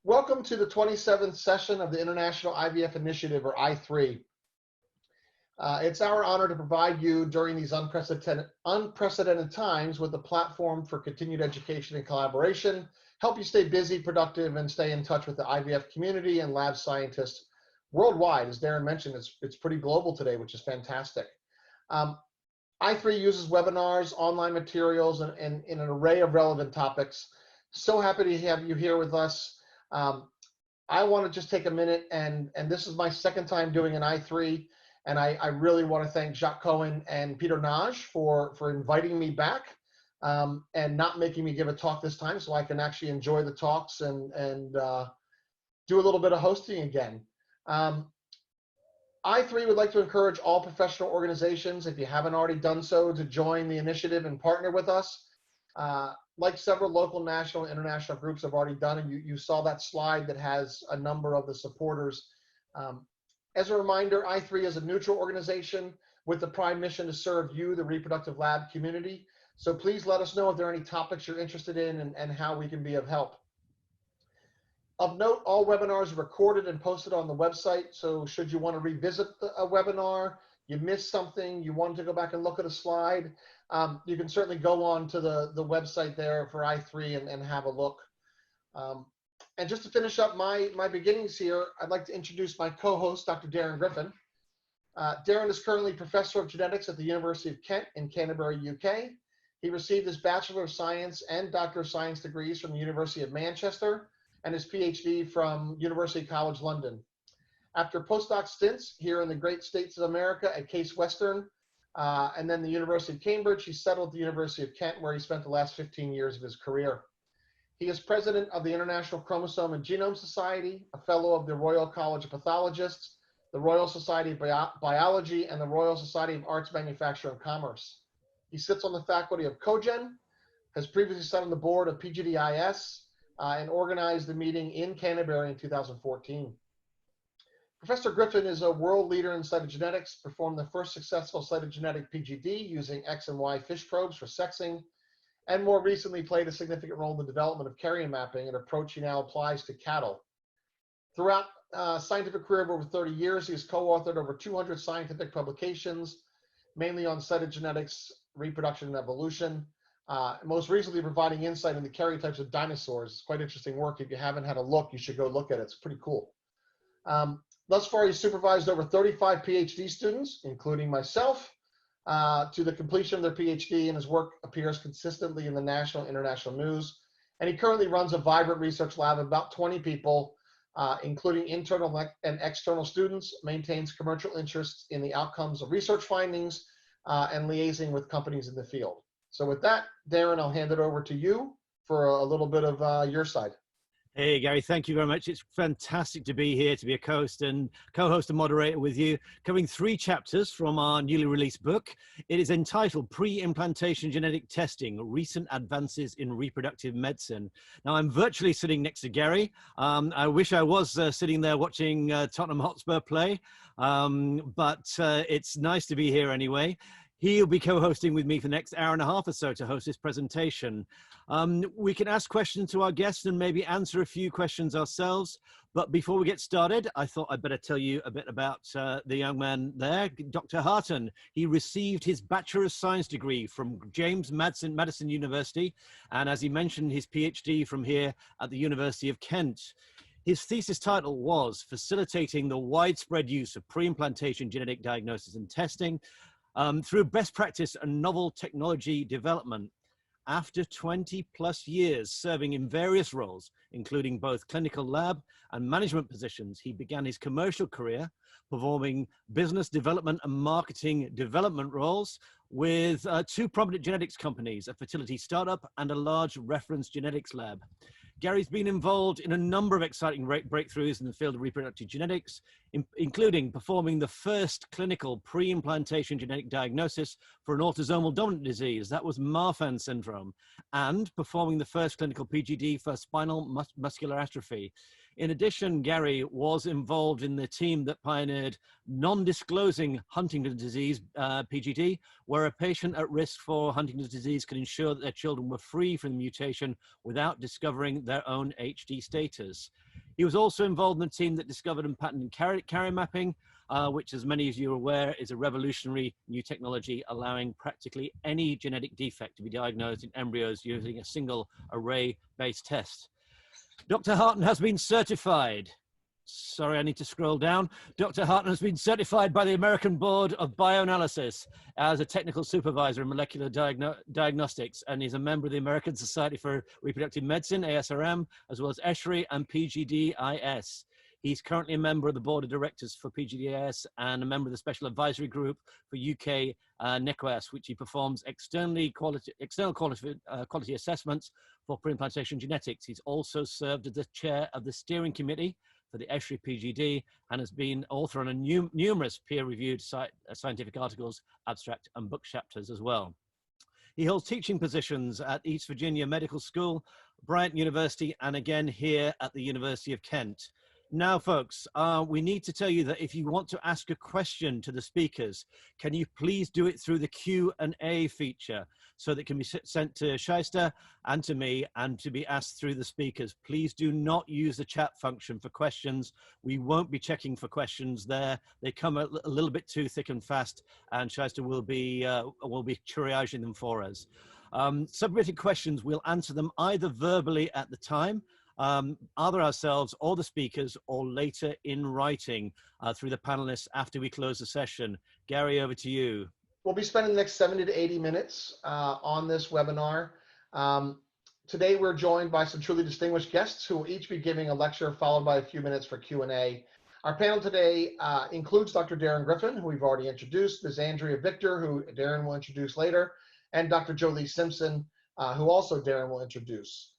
Welcome to the 27th session of the International IVF Initiative, or I3. It's our honor to provide you during these unprecedented times with a platform for continued education and collaboration, help you stay busy, productive, and stay in touch with the IVF community and lab scientists worldwide. As Darren mentioned, it's pretty global today, which is fantastic. I3 uses webinars, online materials, and an array of relevant topics. So happy to have you here with us. I want to just take a minute, and this is my second time doing an I3, and I really want to thank Jacques Cohen and Peter Naj for inviting me back and not making me give a talk this time, so I can actually enjoy the talks and do a little bit of hosting again. I3 would like to encourage all professional organizations, if you haven't already done so, to join the initiative and partner with us. Like several local, national, and international groups have already done, and you saw that slide that has a number of the supporters. As a reminder, I3 is a neutral organization with the prime mission to serve you, the reproductive lab community. So please let us know if there are any topics you're interested in and how we can be of help. Of note, all webinars are recorded and posted on the website. So should you want to revisit a webinar, you missed something, you wanted to go back and look at a slide, you can certainly go on to the website there for I3 and have a look. And just to finish up my beginnings here, I'd like to introduce my co-host, Dr. Darren Griffin. Darren is currently Professor of Genetics at the University of Kent in Canterbury, UK. He received his Bachelor of Science and Doctor of Science degrees from the University of Manchester and his PhD from University College London. After postdoc stints here in the great states of America at Case Western, and then the University of Cambridge, he settled at the University of Kent, where he spent the last 15 years of his career. He is president of the International Chromosome and Genome Society, a fellow of the Royal College of Pathologists, the Royal Society of Biology, and the Royal Society of Arts, Manufacture, and Commerce. He sits on the faculty of CoGen, has previously sat on the board of PGT-IS, and organized the meeting in Canterbury in 2014. Professor Griffin is a world leader in cytogenetics, performed the first successful cytogenetic PGD using X and Y fish probes for sexing, and more recently played a significant role in the development of carrier mapping, an approach he now applies to cattle. Throughout a scientific career of over 30 years, he has co-authored over 200 scientific publications, mainly on cytogenetics, reproduction, and evolution, most recently providing insight into karyotypes of dinosaurs. It's quite interesting work. If you haven't had a look, you should go look at it. It's pretty cool. Thus far, he's supervised over 35 PhD students, including myself, to the completion of their PhD, and his work appears consistently in the national and international news. And he currently runs a vibrant research lab of about 20 people, including internal and external students, maintains commercial interests in the outcomes of research findings, and liaising with companies in the field. So with that, Darren, I'll hand it over to you for a little bit of your side. Hey, Gary, thank you very much. It's fantastic to be here, to be a co-host and moderator with you, covering 3 chapters from our newly released book. It is entitled Pre-Implantation Genetic Testing, Recent Advances in Reproductive Medicine. Now, I'm virtually sitting next to Gary. I wish I was sitting there watching Tottenham Hotspur play, but it's nice to be here anyway. He'll be co-hosting with me for the next hour and a half or so to host this presentation. We can ask questions to our guests and maybe answer a few questions ourselves. But before we get started, I thought I'd better tell you a bit about the young man there, Dr. Harton. He received his Bachelor of Science degree from James Madison University, and as he mentioned, his PhD from here at the University of Kent. His thesis title was Facilitating the Widespread Use of Pre-Implantation Genetic Diagnosis and Testing through best practice and novel technology development. After 20+ years serving in various roles, including both clinical lab and management positions, he began his commercial career performing business development and marketing development roles with 2 prominent genetics companies, a fertility startup and a large reference genetics lab. Gary's been involved in a number of exciting breakthroughs in the field of reproductive genetics, including performing the first clinical pre-implantation genetic diagnosis for an autosomal dominant disease, that was Marfan syndrome, and performing the first clinical PGD for spinal muscular atrophy. In addition, Gary was involved in the team that pioneered non-disclosing Huntington's disease, PGT, where a patient at risk for Huntington's disease could ensure that their children were free from the mutation without discovering their own HD status. He was also involved in the team that discovered and patented carrier mapping, which, as many of you are aware, is a revolutionary new technology allowing practically any genetic defect to be diagnosed in embryos using a single array-based test. Dr. Harton has been certified. Sorry, I need to scroll down. Dr. Harton has been certified by the American Board of Bioanalysis as a technical supervisor in molecular diagnostics, and he's a member of the American Society for Reproductive Medicine, ASRM, as well as ESHRI and PGT-IS. He's currently a member of the board of directors for PGT-S and a member of the special advisory group for UK NECOAS, which he performs external quality assessments for preimplantation genetics. He's also served as the chair of the steering committee for the ESHRI PGD and has been author on numerous peer-reviewed scientific articles, abstract and book chapters as well. He holds teaching positions at East Virginia Medical School, Bryant University, and again here at the University of Kent. Now, folks, we need to tell you that if you want to ask a question to the speakers, can you please do it through the Q&A feature so that it can be sent to Shyster and to me and to be asked through the speakers. Please do not use the chat function for questions. We won't be checking for questions there. They come a little bit too thick and fast, and Shyster will be triaging them for us. Submitted questions, we'll answer them either verbally at the time, either ourselves or the speakers, or later in writing through the panelists after we close the session. Gary, over to you. We'll be spending the next 70 to 80 minutes on this webinar. Today we're joined by some truly distinguished guests who will each be giving a lecture followed by a few minutes for Q&A. Our panel today includes Dr. Darren Griffin, who we've already introduced, Ms. Andrea Victor, who Darren will introduce later, and Dr. Leigh Simpson, who also Darren will introduce.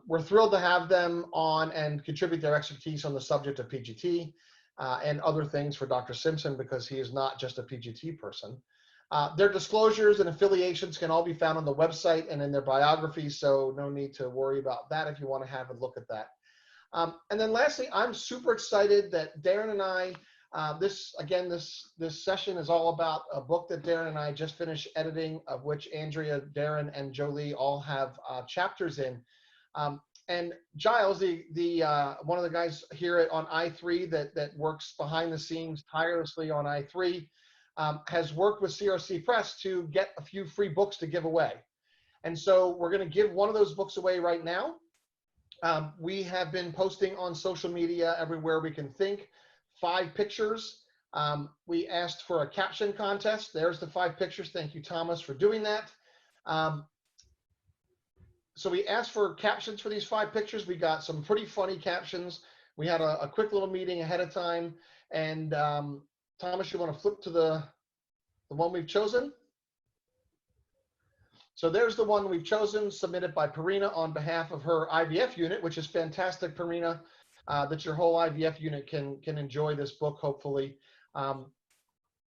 We're thrilled to have them on and contribute their expertise on the subject of PGT and other things for Dr. Simpson, because he is not just a PGT person. Their disclosures and affiliations can all be found on the website and in their biographies, so no need to worry about that if you want to have a look at that. And then lastly, I'm super excited that Darren and I, this session is all about a book that Darren and I just finished editing, of which Andrea, Darren, and Leigh all have chapters in. And Giles, one of the guys here on I3 that works behind the scenes tirelessly on I3, has worked with CRC Press to get a few free books to give away. And so we're going to give one of those books away right now. We have been posting on social media everywhere we can think 5 pictures. We asked for a caption contest. There's the 5 pictures. Thank you, Thomas, for doing that. So we asked for captions for these 5 pictures. We got some pretty funny captions. We had a quick little meeting ahead of time. And Thomas, you want to flip to the one we've chosen? So there's the one we've chosen, submitted by Perina on behalf of her IVF unit, which is fantastic, Perina, that your whole IVF unit can enjoy this book, hopefully.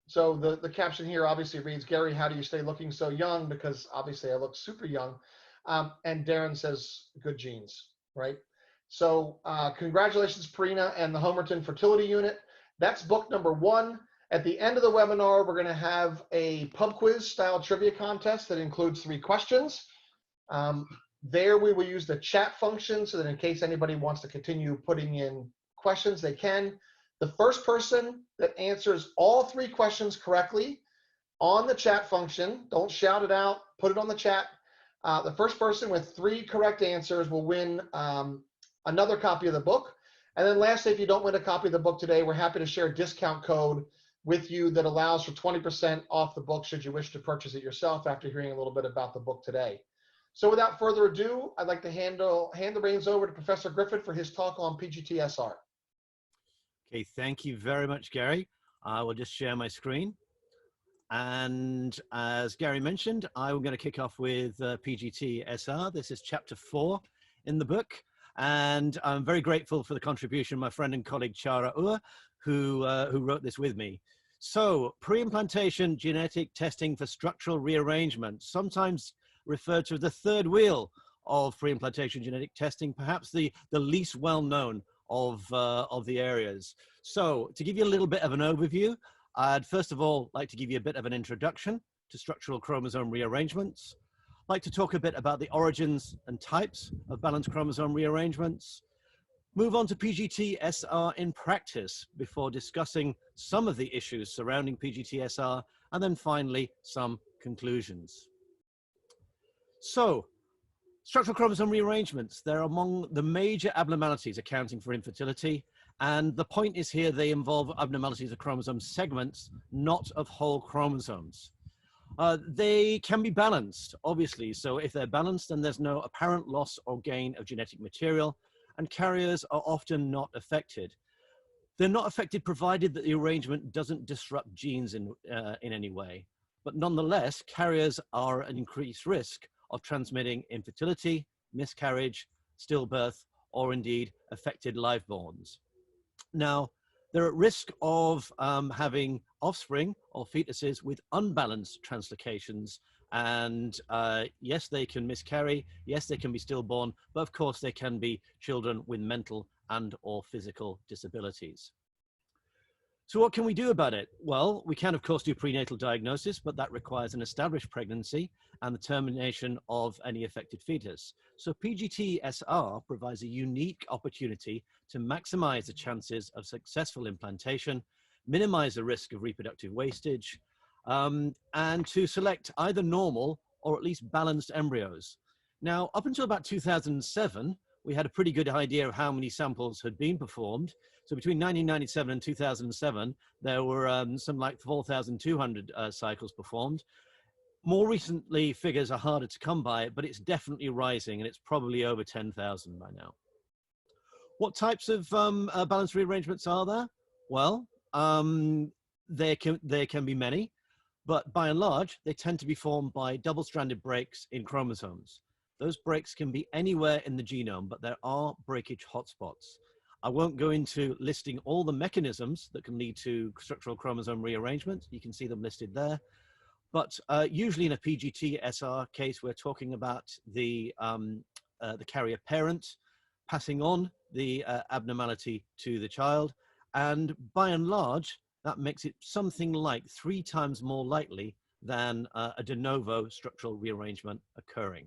So the caption here obviously reads, "Gary, how do you stay looking so young?" Because obviously I look super young. And Darren says, "Good genes," right? So congratulations, Perina and the Homerton Fertility Unit. That's book number 1. At the end of the webinar, we're going to have a pub quiz style trivia contest that includes 3 questions. There we will use the chat function so that in case anybody wants to continue putting in questions, they can. The first person that answers all 3 questions correctly on the chat function, don't shout it out, put it on the chat. The first person with 3 correct answers will win another copy of the book. And then lastly, if you don't win a copy of the book today, we're happy to share a discount code with you that allows for 20% off the book should you wish to purchase it yourself after hearing a little bit about the book today. So without further ado, I'd like to hand the reins over to Professor Griffin for his talk on PGT-SR. Okay, thank you very much, Gary. I will just share my screen. And as Gary mentioned, I'm going to kick off with PGT-SR. This is chapter 4 in the book. And I'm very grateful for the contribution of my friend and colleague, Chara Ua, who wrote this with me. So, preimplantation genetic testing for structural rearrangement, sometimes referred to as the third wheel of preimplantation genetic testing, perhaps the least well known of the areas. So to give you a little bit of an overview, I'd first of all like to give you a bit of an introduction to structural chromosome rearrangements. I'd like to talk a bit about the origins and types of balanced chromosome rearrangements. Move on to PGT-SR in practice before discussing some of the issues surrounding PGT-SR, and then finally some conclusions. So, structural chromosome rearrangements, they're among the major abnormalities accounting for infertility, and the point is here they involve abnormalities of chromosome segments, not of whole chromosomes. They can be balanced, obviously, so if they're balanced, then there's no apparent loss or gain of genetic material, and carriers are often not affected. They're not affected provided that the arrangement doesn't disrupt genes in any way. But nonetheless, carriers are at increased risk of transmitting infertility, miscarriage, stillbirth, or indeed affected liveborns. Now, they're at risk of having offspring or fetuses with unbalanced translocations. And yes, they can miscarry. Yes, they can be stillborn, but of course they can be children with mental and or physical disabilities. So what can we do about it? Well, we can of course do prenatal diagnosis, but that requires an established pregnancy and the termination of any affected fetus. So PGT-SR provides a unique opportunity to maximize the chances of successful implantation, minimize the risk of reproductive wastage, and to select either normal or at least balanced embryos. Now, up until about 2007, we had a pretty good idea of how many samples had been performed. So between 1997 and 2007, there were some like 4,200 cycles performed. More recently, figures are harder to come by, but it's definitely rising, and it's probably over 10,000 by now. What types of balanced rearrangements are there? Well, there can be many, but by and large, they tend to be formed by double-stranded breaks in chromosomes. Those breaks can be anywhere in the genome, but there are breakage hotspots. I won't go into listing all the mechanisms that can lead to structural chromosome rearrangement. You can see them listed there. But usually in a PGT-SR case, we're talking about the carrier parent passing on the abnormality to the child. And by and large, that makes it something like 3 times more likely than a de novo structural rearrangement occurring.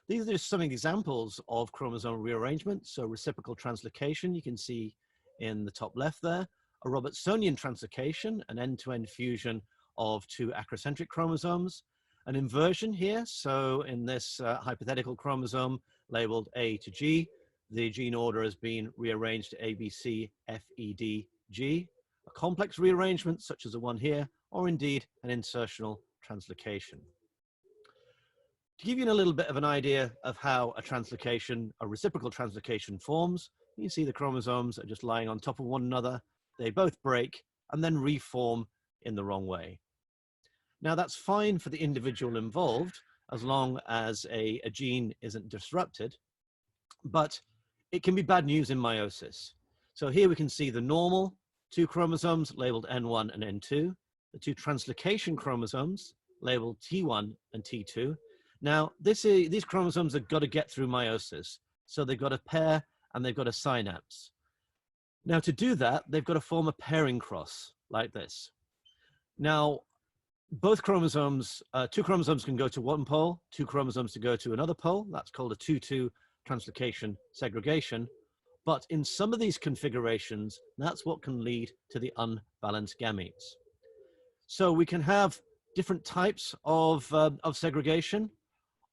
These are just some examples of chromosomal rearrangement. So reciprocal translocation, you can see in the top left there, a Robertsonian translocation, an end-to-end fusion of 2 acrocentric chromosomes, an inversion here. So in this hypothetical chromosome labeled A to G, the gene order has been rearranged to A, B, C, F, E, D, G, a complex rearrangement such as the one here, or indeed an insertional translocation. To give you a little bit of an idea of how a translocation, a reciprocal translocation forms, you see the chromosomes are just lying on top of one another. They both break and then reform in the wrong way. Now that's fine for the individual involved as long as a gene isn't disrupted, but it can be bad news in meiosis. So here we can see the normal 2 chromosomes labeled N1 and N2, the 2 translocation chromosomes labeled T1 and T2. Now, these chromosomes have got to get through meiosis. So they've got to pair and they've got to synapse. Now, to do that, they've got to form a pairing cross like this. Now, both chromosomes, 2 chromosomes can go to one pole, 2 chromosomes to go to another pole. That's called a 2-2 translocation segregation. But in some of these configurations, that's what can lead to the unbalanced gametes. So we can have different types of segregation.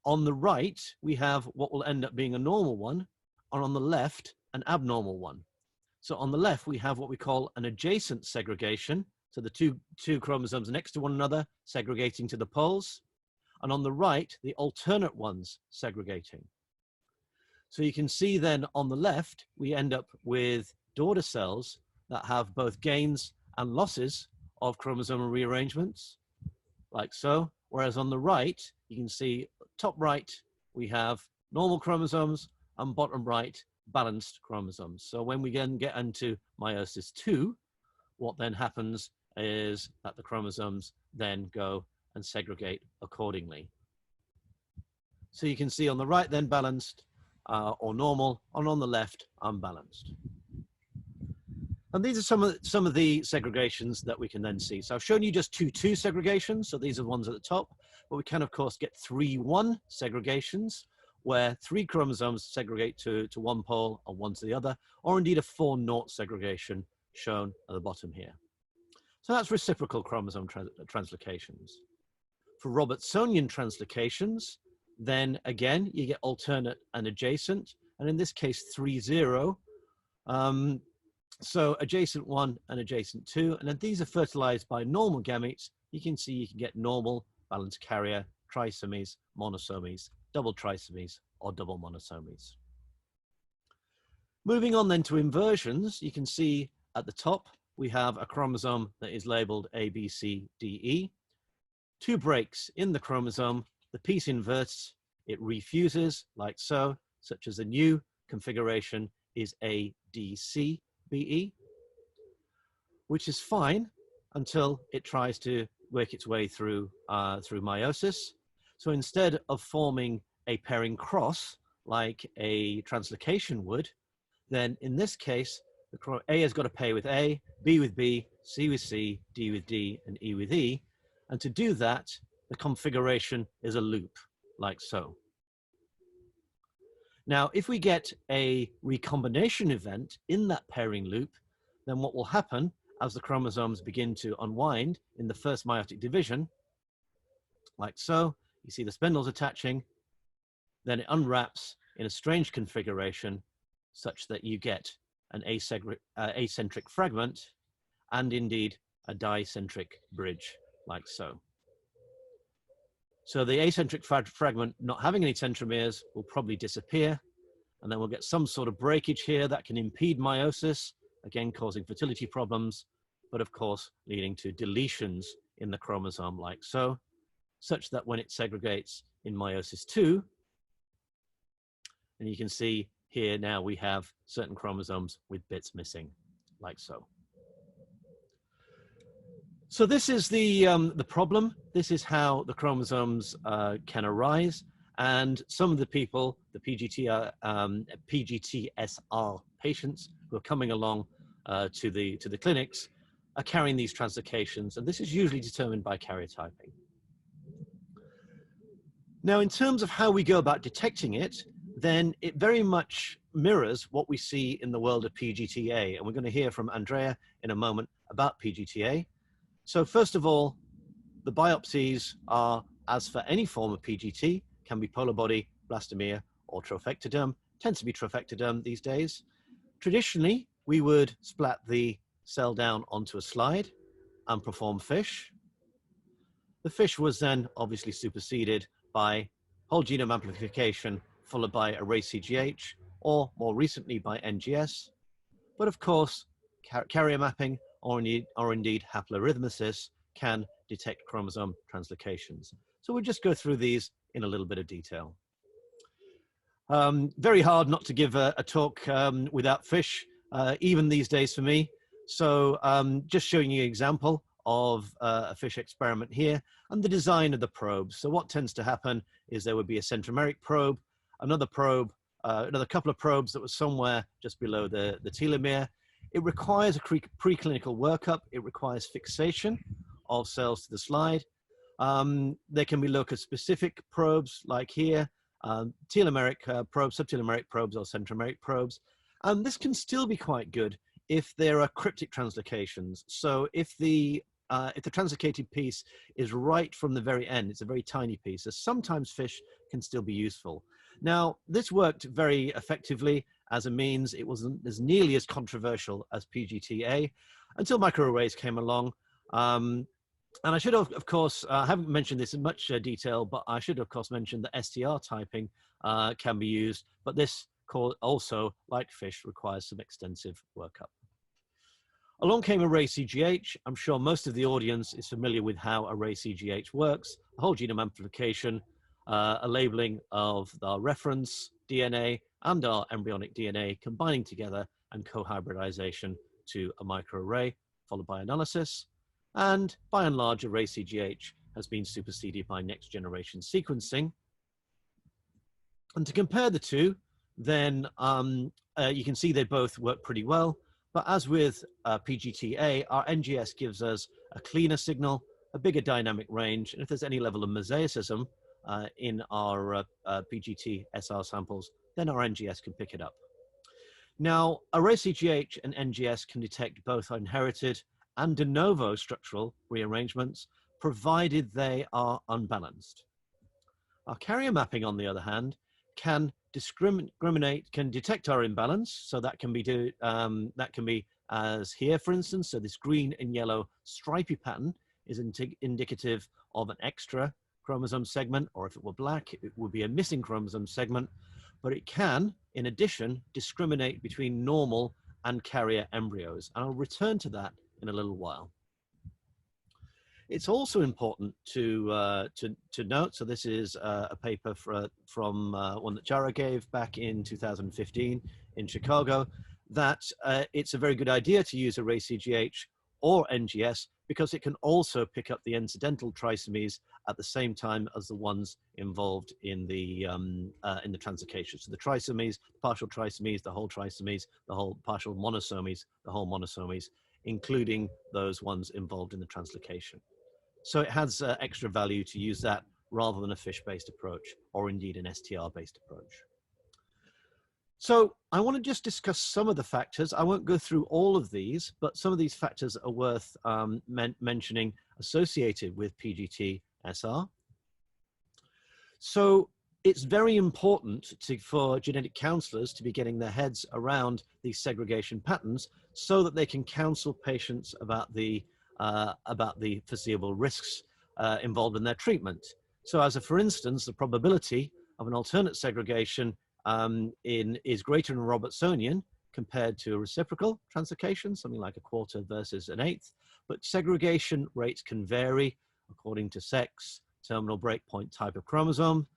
On the right, we have what will end up being a normal one, and on the left, an abnormal one. So on the left, we have what we call an adjacent segregation. So the two chromosomes next to one another, segregating to the poles. And on the right, the alternate ones segregating. So you can see then on the left, we end up with daughter cells that have both gains and losses of chromosomal rearrangements, like so. Whereas on the right, you can see top right, we have normal chromosomes, and bottom right, balanced chromosomes. So when we then get into meiosis 2, what then happens is that the chromosomes then go and segregate accordingly. So you can see on the right then balanced, or normal, and on the left, unbalanced. And these are some of the segregations that we can then see. So I've shown you just 2-2 segregations, so these are the ones at the top, but we can of course get 3-1 segregations, where 3 chromosomes segregate to one pole or one to the other, or indeed a 4-0 segregation shown at the bottom here. So that's reciprocal chromosome translocations. For Robertsonian translocations, then again, you get alternate and adjacent, and in this case 3-0. So adjacent 1 and adjacent 2, and then these are fertilized by normal gametes. You can see you can get normal, balanced carrier, trisomies, monosomies, double trisomies, or double monosomies. Moving on then to inversions, you can see at the top we have a chromosome that is labeled A, B, C, D, E. 2 breaks in the chromosome, the piece inverts, it refuses like so, such as the new configuration is A, D, C, B, E, which is fine until it tries to work its way through meiosis. So instead of forming a pairing cross like a translocation would, then in this case, A has got to pair with A, B with B, C with C, D with D, and E with E. And to do that, the configuration is a loop, like so. Now, if we get a recombination event in that pairing loop, then what will happen as the chromosomes begin to unwind in the first meiotic division, like so, you see the spindles attaching, then it unwraps in a strange configuration such that you get an acentric fragment and indeed a dicentric bridge, like so. So the acentric fragment not having any centromeres will probably disappear, and then we'll get some sort of breakage here that can impede meiosis, again causing fertility problems, but of course leading to deletions in the chromosome like so, such that when it segregates in meiosis 2, and you can see here now we have certain chromosomes with bits missing, like so. So this is the problem. This is how the chromosomes can arise. And some of the people, the PGT-SR patients who are coming along to the clinics are carrying these translocations. And this is usually determined by karyotyping. Now, in terms of how we go about detecting it, then it very much mirrors what we see in the world of PGT-A. And we're going to hear from Andrea in a moment about PGT-A. So first of all, the biopsies are, as for any form of PGT, can be polar body, blastomere, or trophectoderm. Tends to be trophectoderm these days. Traditionally, we would splat the cell down onto a slide and perform FISH. The FISH was then obviously superseded by whole genome amplification, followed by array CGH, or more recently by NGS. But of course, carrier mapping or indeed haploarithmesis can detect chromosome translocations. So we'll just go through these in a little bit of detail. Very hard not to give a talk without FISH, even these days for me. So just showing you an example of a FISH experiment here and the design of the probe. So what tends to happen is there would be a centromeric probe, another probe, another couple of probes that was somewhere just below the telomere. It requires a preclinical workup. It requires fixation of cells to the slide. There can be locus-specific probes like here, telomeric probes, subtelomeric probes, or centromeric probes. And this can still be quite good if there are cryptic translocations. So if the translocated piece is right from the very end, it's a very tiny piece, so sometimes FISH can still be useful. Now, this worked very effectively as a means. It wasn't as nearly as controversial as PGT-A until microarrays came along. And I should have, of course, I haven't mentioned this in much detail, but I should, of course, mention that STR typing can be used, but this also, like FISH, requires some extensive workup. Along came array CGH. I'm sure most of the audience is familiar with how array CGH works. The whole genome amplification, a labeling of our reference DNA and our embryonic DNA combining together and co-hybridization to a microarray, followed by analysis. And by and large, array CGH has been superseded by next generation sequencing. And to compare the two, then you can see they both work pretty well. But as with PGT-A, our NGS gives us a cleaner signal, a bigger dynamic range, and if there's any level of mosaicism in our PGT-SR samples, then our NGS can pick it up. Now, array-CGH and NGS can detect both inherited and de novo structural rearrangements, provided they are unbalanced. Our carrier mapping, on the other hand, can detect our imbalance. So that can be as here, for instance. So this green and yellow stripy pattern is indicative of an extra chromosome segment, or if it were black, it would be a missing chromosome segment. But it can, in addition, discriminate between normal and carrier embryos. And I'll return to that in a little while. It's also important to note, so this is a paper from one that Jara gave back in 2015 in Chicago, that it's a very good idea to use array-CGH or NGS because it can also pick up the incidental trisomies at the same time as the ones involved in the translocation. So the trisomies, partial trisomies, the whole trisomies, the whole partial monosomies, the whole monosomies, including those ones involved in the translocation. So it has extra value to use that rather than a fish-based approach, or indeed an STR-based approach. So I want to just discuss some of the factors. I won't go through all of these, but some of these factors are worth mentioning associated with PGT-SR. So it's very important for genetic counselors to be getting their heads around these segregation patterns so that they can counsel patients about the foreseeable risks involved in their treatment. So as for instance, the probability of an alternate segregation is greater in Robertsonian compared to a reciprocal translocation, something like a quarter versus an eighth, but segregation rates can vary according to sex, terminal breakpoint type of chromosome.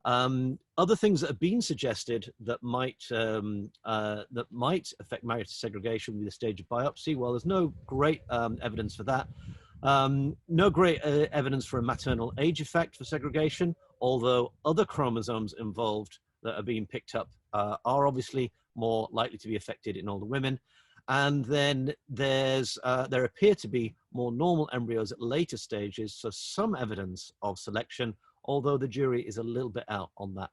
Other things that have been suggested that might affect meiotic segregation with the stage of biopsy. Well, there's no great evidence for that. No great evidence for a maternal age effect for segregation, although other chromosomes involved that are being picked up are obviously more likely to be affected in older women. And then there appear to be more normal embryos at later stages, so some evidence of selection, although the jury is a little bit out on that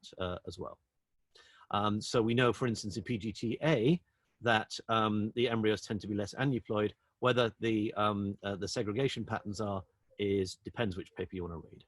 as well. So we know, for instance, in PGT-A, that the embryos tend to be less aneuploid. Whether the segregation patterns depends which paper you want to read.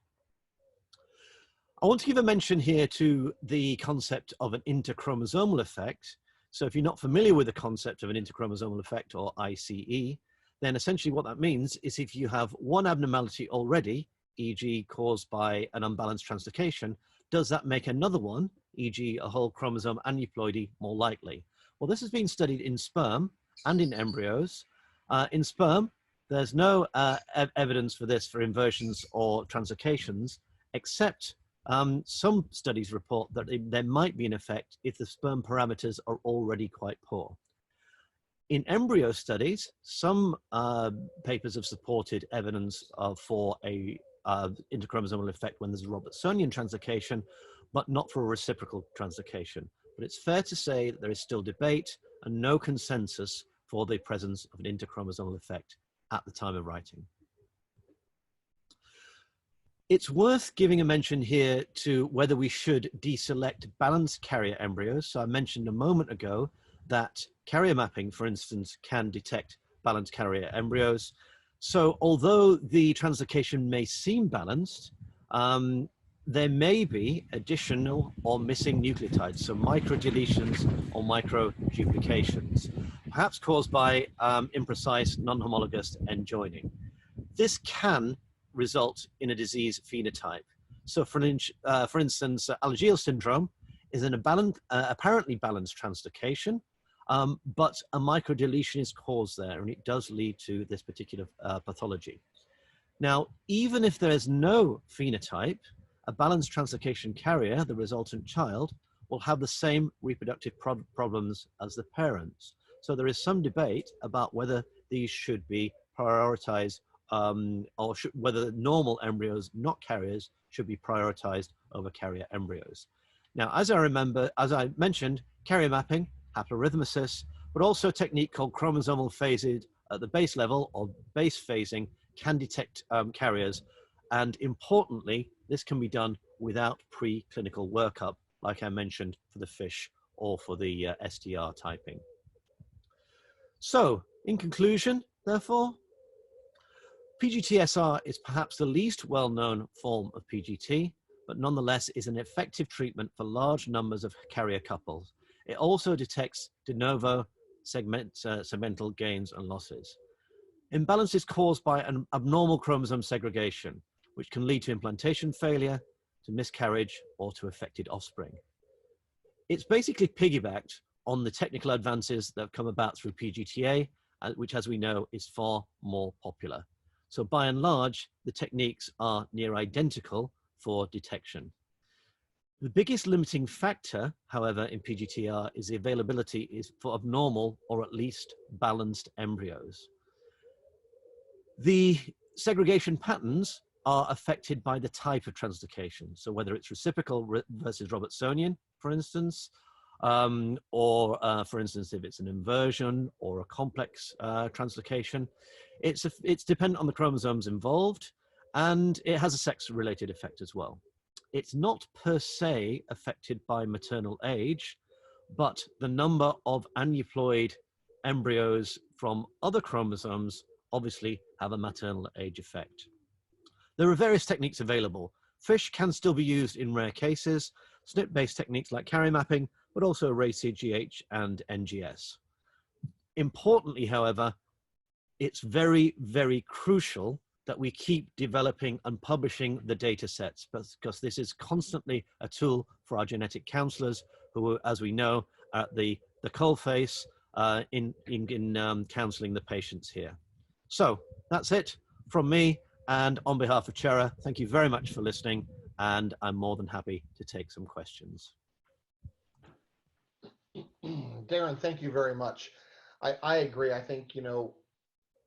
I want to give a mention here to the concept of an interchromosomal effect. So if you're not familiar with the concept of an interchromosomal effect, or ICE, then essentially what that means is if you have one abnormality already, e.g. caused by an unbalanced translocation, does that make another one, e.g. a whole chromosome aneuploidy, more likely? Well, this has been studied in sperm and in embryos. In sperm, there's no evidence for this for inversions or translocations, except some studies report that there might be an effect if the sperm parameters are already quite poor. In embryo studies, some papers have supported evidence for a interchromosomal effect when there's a Robertsonian translocation, but not for a reciprocal translocation. But it's fair to say that there is still debate and no consensus for the presence of an interchromosomal effect at the time of writing. It's worth giving a mention here to whether we should deselect balanced carrier embryos. So I mentioned a moment ago that carrier mapping, for instance, can detect balanced carrier embryos. So although the translocation may seem balanced, there may be additional or missing nucleotides, so microdeletions or microduplications, perhaps caused by imprecise non-homologous end joining. This can result in a disease phenotype. So for instance, Alagille syndrome is an apparently balanced translocation, but a microdeletion is caused there, and it does lead to this particular pathology. Now, even if there is no phenotype, a balanced translocation carrier, the resultant child, will have the same reproductive problems as the parents. So there is some debate about whether these should be prioritized or whether normal embryos, not carriers, should be prioritized over carrier embryos. Now, as I mentioned, carrier mapping, haplorhythmasis, but also a technique called chromosomal phasing at the base level, or base phasing, can detect carriers. And importantly, this can be done without preclinical workup, like I mentioned for the fish or for the STR typing. So, in conclusion, therefore, PGT-SR is perhaps the least well-known form of PGT, but nonetheless is an effective treatment for large numbers of carrier couples. It also detects de novo segmental gains and losses. Imbalance is caused by an abnormal chromosome segregation, which can lead to implantation failure, to miscarriage, or to affected offspring. It's basically piggybacked on the technical advances that have come about through PGT-A, which, as we know, is far more popular. So by and large, the techniques are near identical for detection. The biggest limiting factor, however, in PGT-R is the availability for abnormal or at least balanced embryos. The segregation patterns are affected by the type of translocation. So whether it's reciprocal versus Robertsonian, for instance, or for instance, if it's an inversion or a complex translocation, it's dependent on the chromosomes involved, and it has a sex-related effect as well. It's not per se affected by maternal age, but the number of aneuploid embryos from other chromosomes obviously have a maternal age effect. There are various techniques available. FISH can still be used in rare cases, SNP-based techniques like carrier mapping, but also array CGH and NGS. Importantly, however, it's very, very crucial that we keep developing and publishing the data sets, because this is constantly a tool for our genetic counselors who, as we know, are at the coalface in counseling the patients here. So that's it from me, and on behalf of Chera, thank you very much for listening, and I'm more than happy to take some questions. Darren, thank you very much. I agree. I think, you know,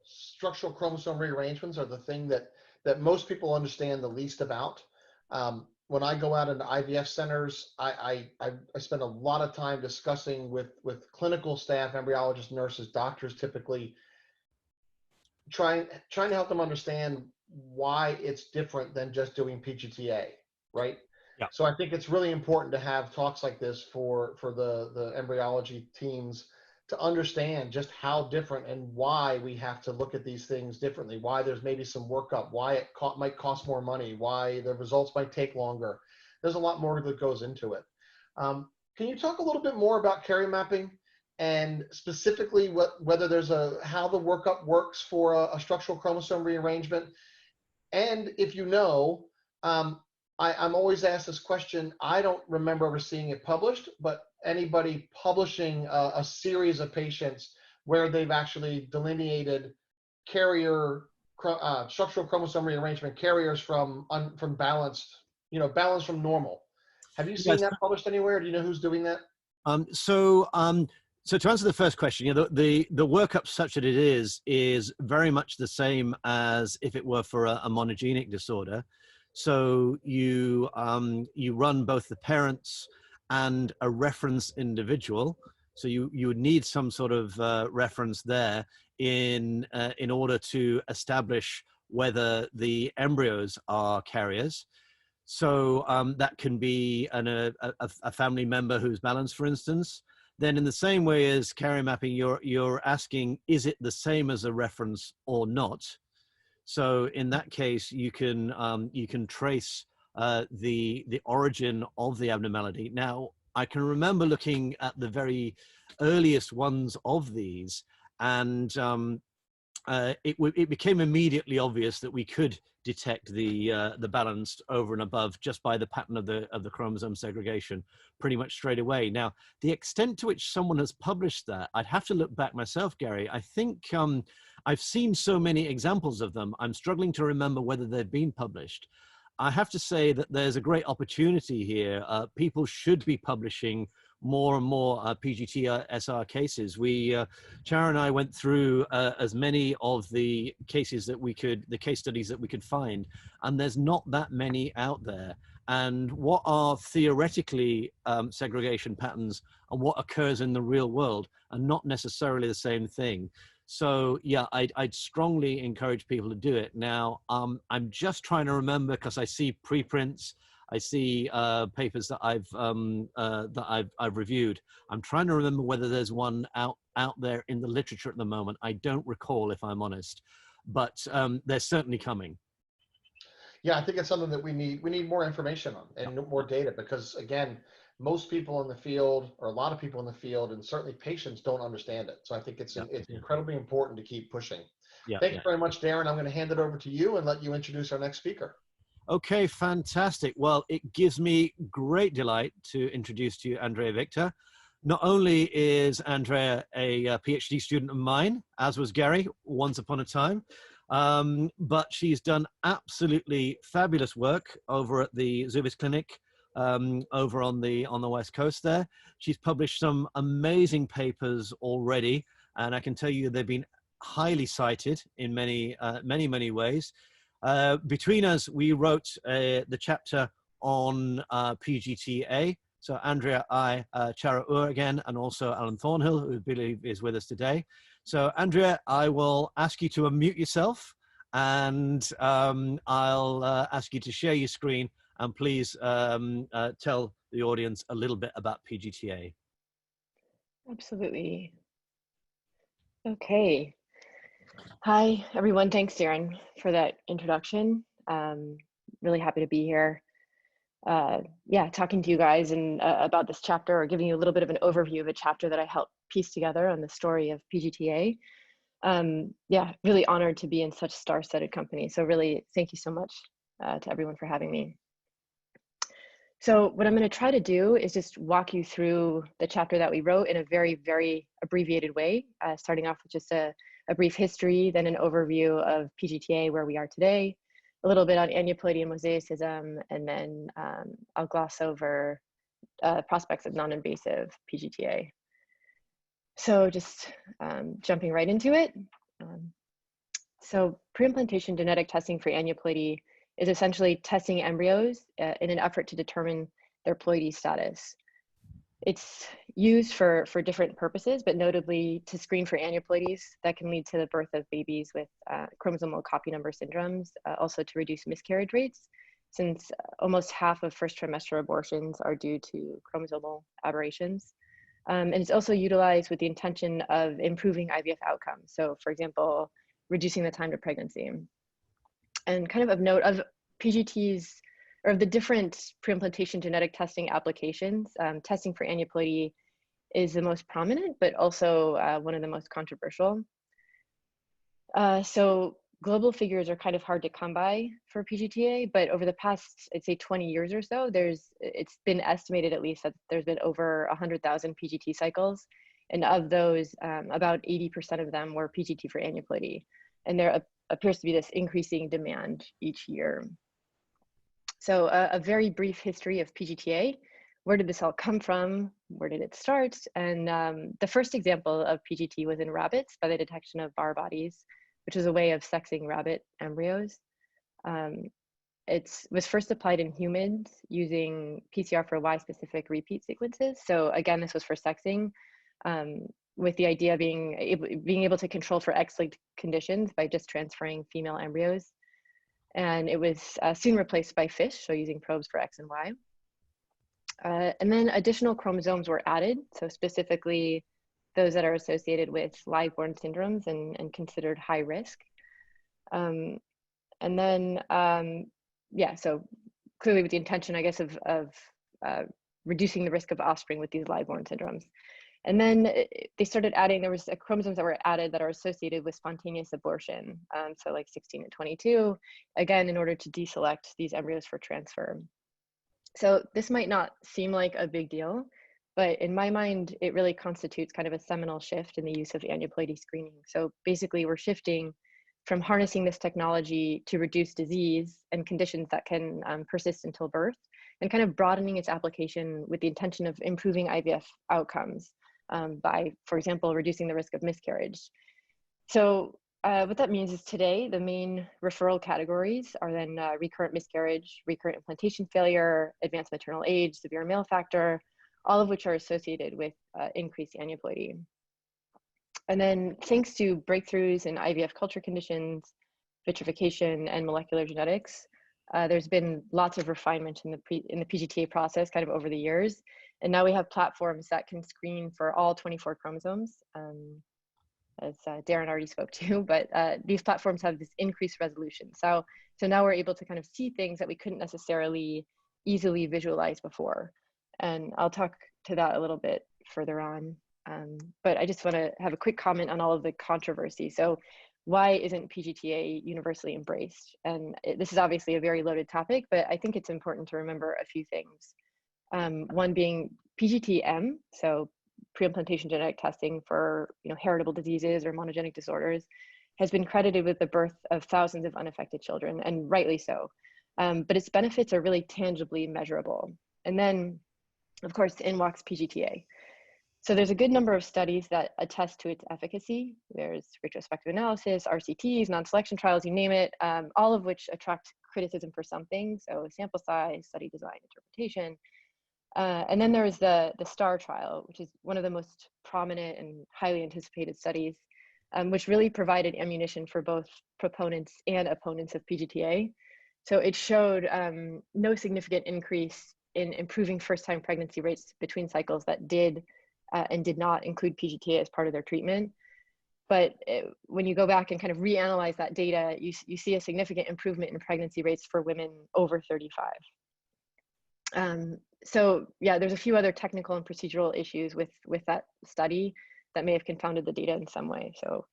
structural chromosome rearrangements are the thing that most people understand the least about. When I go out into IVF centers, I spend a lot of time discussing with clinical staff, embryologists, nurses, doctors, typically trying to help them understand why it's different than just doing PGT-A, right? Yeah. So I think it's really important to have talks like this for the embryology teams to understand just how different and why we have to look at these things differently, why there's maybe some workup, why it might cost more money, why the results might take longer. There's a lot more that goes into it. Can you talk a little bit more about carrier mapping and specifically whether there's how the workup works for a structural chromosome rearrangement? And if you know, I'm always asked this question. I don't remember ever seeing it published, but anybody publishing a series of patients where they've actually delineated carrier structural chromosome rearrangement carriers from balanced, balanced from normal. Have you seen that published anywhere? Do you know who's doing that? So to answer the first question, the workup such that it is very much the same as if it were for a monogenic disorder. So you run both the parents and a reference individual. So you would need some sort of reference there in order to establish whether the embryos are carriers. So that can be a family member who's balanced, for instance. Then in the same way as carrier mapping, you're asking, is it the same as a reference or not? So in that case, you can trace the origin of the abnormality. Now, I can remember looking at the very earliest ones of these, and it became immediately obvious that we could detect the balanced over and above just by the pattern of the chromosome segregation pretty much straight away. Now, the extent to which someone has published that, I'd have to look back myself, Gary. I think I've seen so many examples of them, I'm struggling to remember whether they've been published. I have to say that there's a great opportunity here. People should be publishing more and more PGT-SR cases. Chara and I went through as many of the cases that the case studies that we could find, and there's not that many out there. and what are theoretically segregation patterns and what occurs in the real world are not necessarily the same thing. So yeah, I'd strongly encourage people to do it. Now, I'm just trying to remember, because I see preprints, I see papers that I've reviewed. I'm trying to remember whether there's one out there in the literature at the moment. I don't recall, if I'm honest, but they're certainly coming. Yeah, I think it's something that we need more information on and more data, because again, most people in the field, or a lot of people in the field, and certainly patients, don't understand it. So I think it's incredibly important to keep pushing. Thank you very much, Darren. I'm going to hand it over to you and let you introduce our next speaker. Okay, fantastic. Well, it gives me great delight to introduce to you Andrea Victor. Not only is Andrea a PhD student of mine, as was Gary once upon a time, but she's done absolutely fabulous work over at the Zuvis Clinic over on the West Coast there. She's published some amazing papers already, and I can tell you they've been highly cited in many ways. Between us, we wrote the chapter on PGT-A. So Andrea, Chara Ur again, and also Alan Thornhill, who I believe is with us today. So Andrea, I will ask you to unmute yourself, and I'll ask you to share your screen, and please tell the audience a little bit about PGT-A. Absolutely. Okay. Hi, everyone. Thanks, Darren, for that introduction. Really happy to be here. Yeah, talking to you guys and about this chapter, or giving you a little bit of an overview of a chapter that I helped piece together on the story of PGT-A. Yeah, really honored to be in such star-studded company. So really, thank you so much to everyone for having me. So what I'm going to try to do is just walk you through the chapter that we wrote in a very, very abbreviated way, starting off with just a brief history, then an overview of PGT-A, where we are today, a little bit on aneuploidy and mosaicism, and then I'll gloss over prospects of non-invasive PGT-A. So just jumping right into it. So preimplantation genetic testing for aneuploidy is essentially testing embryos in an effort to determine their ploidy status. It's used for different purposes, but notably to screen for aneuploidies that can lead to the birth of babies with chromosomal copy number syndromes, also to reduce miscarriage rates, since almost half of first trimester abortions are due to chromosomal aberrations. And it's also utilized with the intention of improving IVF outcomes. So for example, reducing the time to pregnancy. And kind of note of PGTs, or of the different preimplantation genetic testing applications, testing for aneuploidy is the most prominent, but also one of the most controversial. So global figures are kind of hard to come by for PGT-A, but over the past, I'd say 20 years or so, it's been estimated at least that there's been over 100,000 PGT cycles. And of those, about 80% of them were PGT for aneuploidy. And there appears to be this increasing demand each year. So a very brief history of PGT-A. Where did this all come from? Where did it start? And the first example of PGT was in rabbits by the detection of Barr bodies, which is a way of sexing rabbit embryos. It was first applied in humans using PCR for Y-specific repeat sequences. So again, this was for sexing, with the idea of being able to control for X-linked conditions by just transferring female embryos. And it was soon replaced by fish, so using probes for X and Y. And then additional chromosomes were added, so specifically those that are associated with live-born syndromes and considered high risk. And then, yeah, so clearly with the intention, I guess, of reducing the risk of offspring with these live-born syndromes. And then they started adding, there was chromosomes that were added that are associated with spontaneous abortion. So like 16 and 22, again, in order to deselect these embryos for transfer. So this might not seem like a big deal, but in my mind, it really constitutes kind of a seminal shift in the use of aneuploidy screening. So basically we're shifting from harnessing this technology to reduce disease and conditions that can persist until birth, and kind of broadening its application with the intention of improving IVF outcomes by, for example, reducing the risk of miscarriage. So What that means is today, the main referral categories are then recurrent miscarriage, recurrent implantation failure, advanced maternal age, severe male factor, all of which are associated with increased aneuploidy. And then thanks to breakthroughs in IVF culture conditions, vitrification, and molecular genetics, there's been lots of refinement in the PGT-A process kind of over the years. And now we have platforms that can screen for all 24 chromosomes, as Darren already spoke to, but these platforms have this increased resolution. So now we're able to kind of see things that we couldn't necessarily easily visualize before. And I'll talk to that a little bit further on. But I just want to have a quick comment on all of the controversy. So why isn't PGT-A universally embraced? And this is obviously a very loaded topic, but I think it's important to remember a few things. One being PGT-M, so preimplantation genetic testing for heritable diseases or monogenic disorders, has been credited with the birth of thousands of unaffected children, and rightly so. But its benefits are really tangibly measurable. And then, of course, in walks PGT-A. So there's a good number of studies that attest to its efficacy. There's retrospective analysis, RCTs, non-selection trials, you name it, all of which attract criticism for something. So sample size, study design, interpretation. And then there's the STAR trial, which is one of the most prominent and highly anticipated studies, which really provided ammunition for both proponents and opponents of PGT-A. So it showed no significant increase in improving first-time pregnancy rates between cycles that did and did not include PGT-A as part of their treatment. But when you go back and kind of reanalyze that data, you see a significant improvement in pregnancy rates for women over 35. So yeah, there's a few other technical and procedural issues with that study that may have confounded the data in some way. So,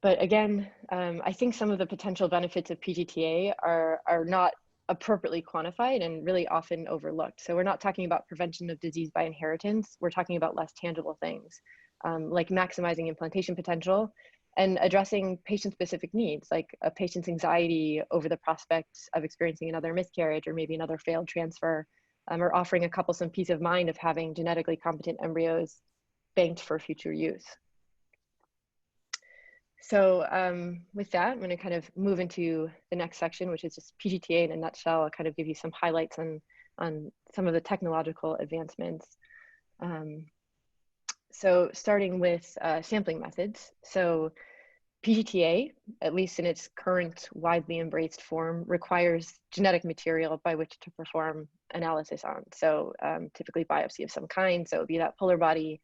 but again, I think some of the potential benefits of PGT-A are not appropriately quantified and really often overlooked. So we're not talking about prevention of disease by inheritance. We're talking about less tangible things, like maximizing implantation potential and addressing patient-specific needs, like a patient's anxiety over the prospects of experiencing another miscarriage or maybe another failed transfer, or offering a couple some peace of mind of having genetically competent embryos banked for future use. So with that, I'm going to kind of move into the next section, which is just PGT-A in a nutshell. I'll kind of give you some highlights on some of the technological advancements. So starting with sampling methods. So PGT-A, at least in its current widely embraced form, requires genetic material by which to perform analysis on. So typically biopsy of some kind, so be that polar body,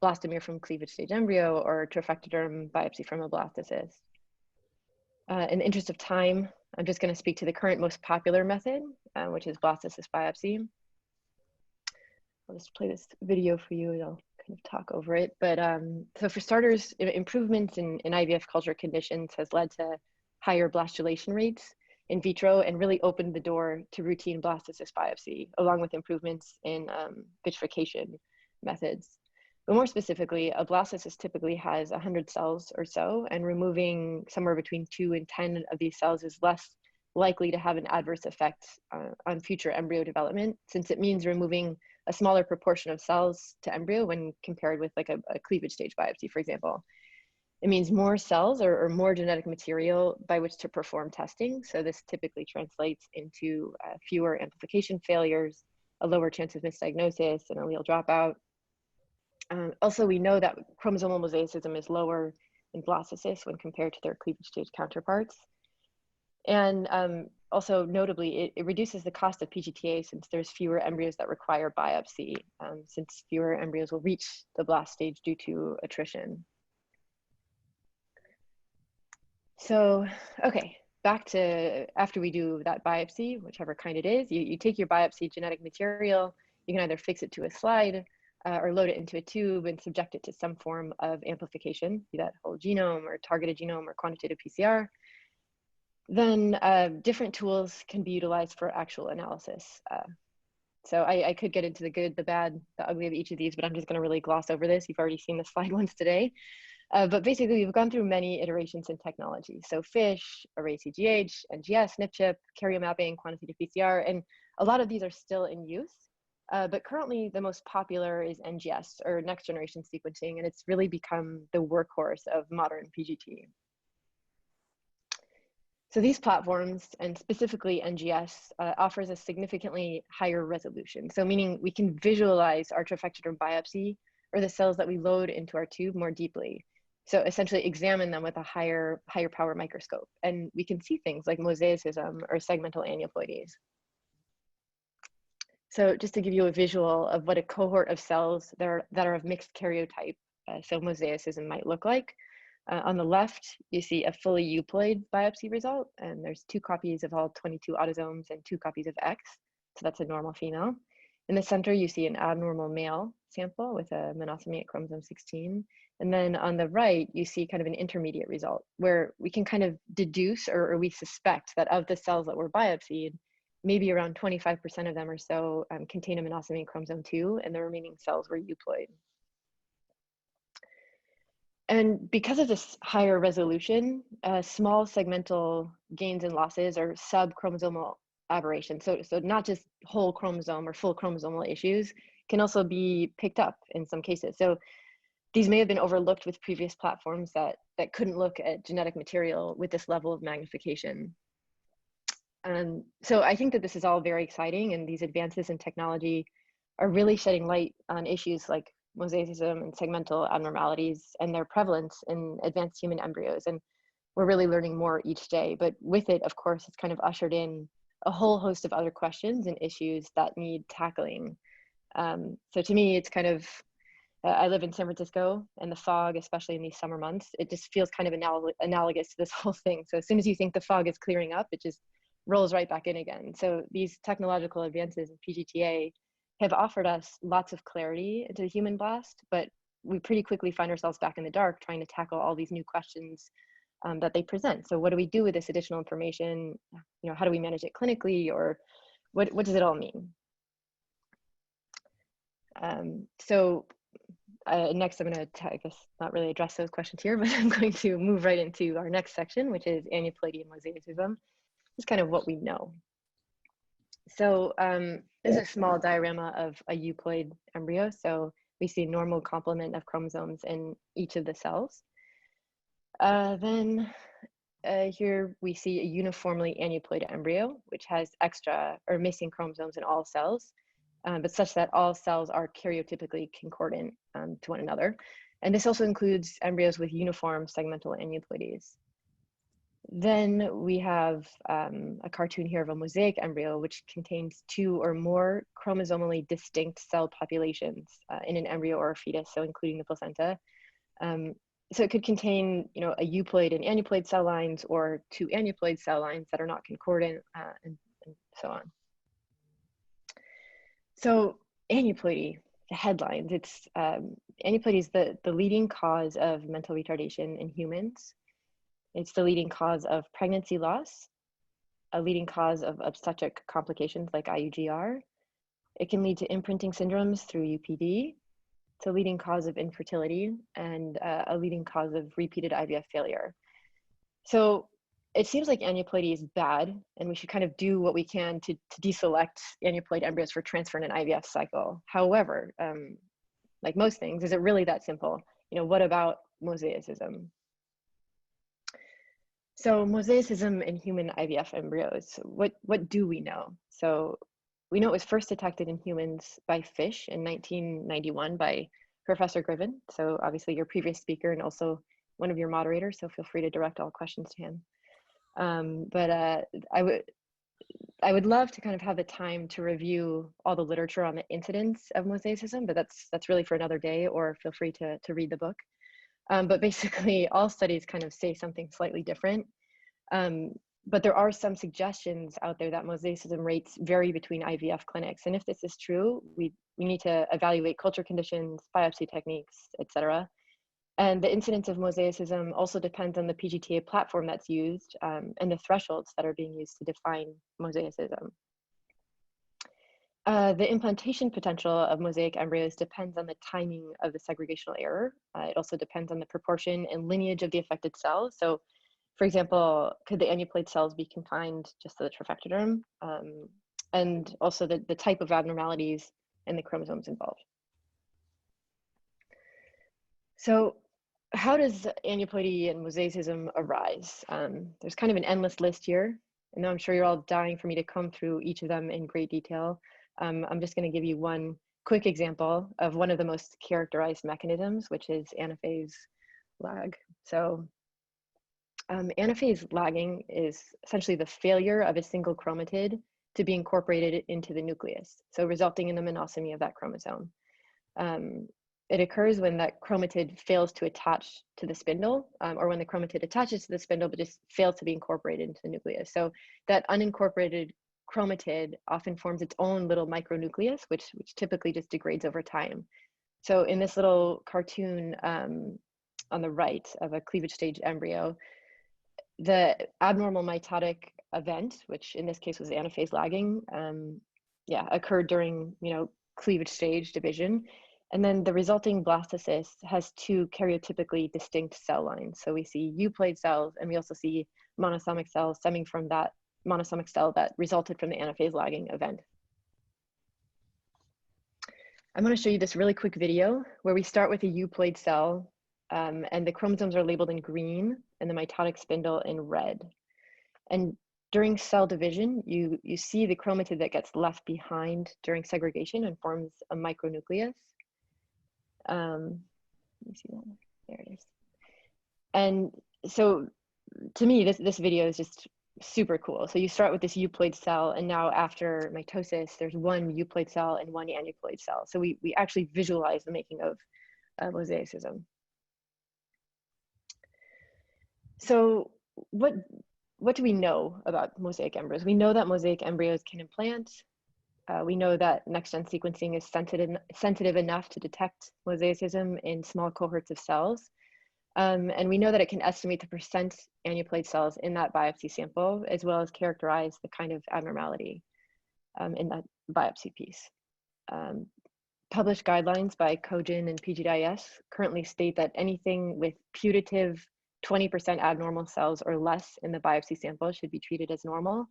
blastomere from cleavage stage embryo, or trophectoderm biopsy from a blastocyst. In the interest of time, I'm just going to speak to the current most popular method, which is blastocyst biopsy. I'll just play this video for you and I'll kind of talk over it. But so for starters, improvements in IVF culture conditions has led to higher blastulation rates in vitro and really opened the door to routine blastocyst biopsy, along with improvements in vitrification methods. But more specifically, a blastocyst typically has 100 cells or so, and removing somewhere between 2 and 10 of these cells is less likely to have an adverse effect on future embryo development, since it means removing a smaller proportion of cells to embryo when compared with like a cleavage stage biopsy, for example. It means more cells or more genetic material by which to perform testing. So this typically translates into fewer amplification failures, a lower chance of misdiagnosis, and allele dropout. Also, we know that chromosomal mosaicism is lower in blastocysts when compared to their cleavage stage counterparts. And also notably, it reduces the cost of PGT-A since there's fewer embryos that require biopsy, since fewer embryos will reach the blast stage due to attrition. So, okay, back to after we do that biopsy, whichever kind it is, you take your biopsy genetic material, you can either fix it to a slide or load it into a tube and subject it to some form of amplification, be that whole genome or targeted genome or quantitative PCR. Then different tools can be utilized for actual analysis. So I could get into the good, the bad, the ugly of each of these, but I'm just going to really gloss over this. You've already seen the slide once today. But basically, we've gone through many iterations in technology. So FISH, array CGH, NGS, SNP chip, carrier mapping, quantitative PCR, and a lot of these are still in use. But currently the most popular is NGS, or next generation sequencing, and it's really become the workhorse of modern PGT. So these platforms, and specifically NGS, offers a significantly higher resolution. So meaning we can visualize our trophectoderm biopsy or the cells that we load into our tube more deeply. So essentially examine them with a higher power microscope. And we can see things like mosaicism or segmental aneuploidies. So just to give you a visual of what a cohort of cells that are of mixed karyotype, so mosaicism might look like. On the left, you see a fully euploid biopsy result, and there's 2 copies of all 22 autosomes and 2 copies of X, so that's a normal female. In the center, you see an abnormal male sample with a monosomy at chromosome 16. And then on the right, you see kind of an intermediate result where we can kind of deduce or we suspect that of the cells that were biopsied, maybe around 25% of them or so contain a monosomy in chromosome 2, and the remaining cells were euploid. And because of this higher resolution, small segmental gains and losses or subchromosomal aberrations, so not just whole chromosome or full chromosomal issues, can also be picked up in some cases. So these may have been overlooked with previous platforms that couldn't look at genetic material with this level of magnification. So I think that this is all very exciting, and these advances in technology are really shedding light on issues like mosaicism and segmental abnormalities and their prevalence in advanced human embryos. And we're really learning more each day, but with it, of course, it's kind of ushered in a whole host of other questions and issues that need tackling. So to me, it's kind of, I live in San Francisco, and the fog, especially in these summer months, it just feels kind of analogous to this whole thing. So as soon as you think the fog is clearing up, it just rolls right back in again. So these technological advances in PGT-A have offered us lots of clarity into the human blast, but we pretty quickly find ourselves back in the dark trying to tackle all these new questions that they present. So what do we do with this additional information? You know, how do we manage it clinically, or what does it all mean? Next, I'm going to, I guess, not really address those questions here, but I'm going to move right into our next section, which is aneuploidy and mosaicism. It's kind of what we know. So this is a small diorama of a euploid embryo. So we see normal complement of chromosomes in each of the cells. Here we see a uniformly aneuploid embryo, which has extra or missing chromosomes in all cells, but such that all cells are karyotypically concordant to one another. And this also includes embryos with uniform segmental aneuploidies. Then we have a cartoon here of a mosaic embryo, which contains 2 or more chromosomally distinct cell populations in an embryo or a fetus, so including the placenta. So it could contain, you know, a euploid and aneuploid cell lines, or 2 aneuploid cell lines that are not concordant, and so on. So aneuploidy, the headlines, it's aneuploidy is the leading cause of mental retardation in humans. It's the leading cause of pregnancy loss, a leading cause of obstetric complications like IUGR. It can lead to imprinting syndromes through UPD. It's a leading cause of infertility, and a leading cause of repeated IVF failure. So it seems like aneuploidy is bad, and we should kind of do what we can to deselect aneuploid embryos for transfer in an IVF cycle. However, like most things, is it really that simple? You know, what about mosaicism? So mosaicism in human IVF embryos, what do we know? So we know it was first detected in humans by fish in 1991 by Professor Griffin. So obviously your previous speaker and also one of your moderators, so feel free to direct all questions to him. I would love to kind of have the time to review all the literature on the incidence of mosaicism, but that's really for another day, or feel free to read the book. But basically all studies kind of say something slightly different. But there are some suggestions out there that mosaicism rates vary between IVF clinics. And if this is true, we need to evaluate culture conditions, biopsy techniques, etc. And the incidence of mosaicism also depends on the PGT-A platform that's used, and the thresholds that are being used to define mosaicism. The implantation potential of mosaic embryos depends on the timing of the segregational error. It also depends on the proportion and lineage of the affected cells. So, for example, could the aneuploid cells be confined just to the trophectoderm? And also the type of abnormalities and the chromosomes involved. So how does aneuploidy and mosaicism arise? There's kind of an endless list here, and I'm sure you're all dying for me to come through each of them in great detail. I'm just going to give you one quick example of one of the most characterized mechanisms, which is anaphase lag. So anaphase lagging is essentially the failure of a single chromatid to be incorporated into the nucleus, so resulting in the monosemy of that chromosome. It occurs when that chromatid fails to attach to the spindle, or when the chromatid attaches to the spindle but just fails to be incorporated into the nucleus. So that unincorporated chromatid often forms its own little micronucleus, which typically just degrades over time. So in this little cartoon on the right of a cleavage stage embryo, the abnormal mitotic event, which in this case was anaphase lagging, occurred during cleavage stage division. And then the resulting blastocyst has two karyotypically distinct cell lines. So we see euploid cells, and we also see monosomic cells stemming from that monosomic cell that resulted from the anaphase lagging event. I'm going to show you this really quick video where we start with a euploid cell, and the chromosomes are labeled in green and the mitotic spindle in red. And during cell division, you see the chromatid that gets left behind during segregation and forms a micronucleus. Let me see that. There it is. And so to me, this video is just super cool. So you start with this euploid cell, and now after mitosis, there's one euploid cell and one aneuploid cell. So we actually visualize the making of mosaicism. So what do we know about mosaic embryos? We know that mosaic embryos can implant. We know that next-gen sequencing is sensitive enough to detect mosaicism in small cohorts of cells. And we know that it can estimate the percent aneuploid cells in that biopsy sample, as well as characterize the kind of abnormality in that biopsy piece. Published guidelines by Cogin and PGT-S currently state that anything with putative 20% abnormal cells or less in the biopsy sample should be treated as normal.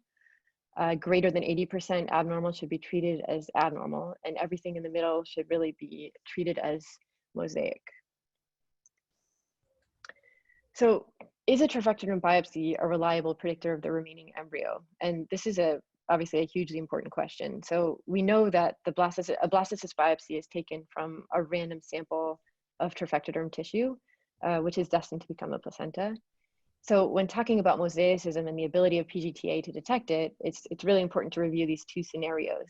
Greater than 80% abnormal should be treated as abnormal, and everything in the middle should really be treated as mosaic. So is a trophectoderm biopsy a reliable predictor of the remaining embryo? And this is obviously a hugely important question. So we know that a blastocyst biopsy is taken from a random sample of trophectoderm tissue, which is destined to become a placenta. So when talking about mosaicism and the ability of PGT-A to detect it, it's really important to review these two scenarios,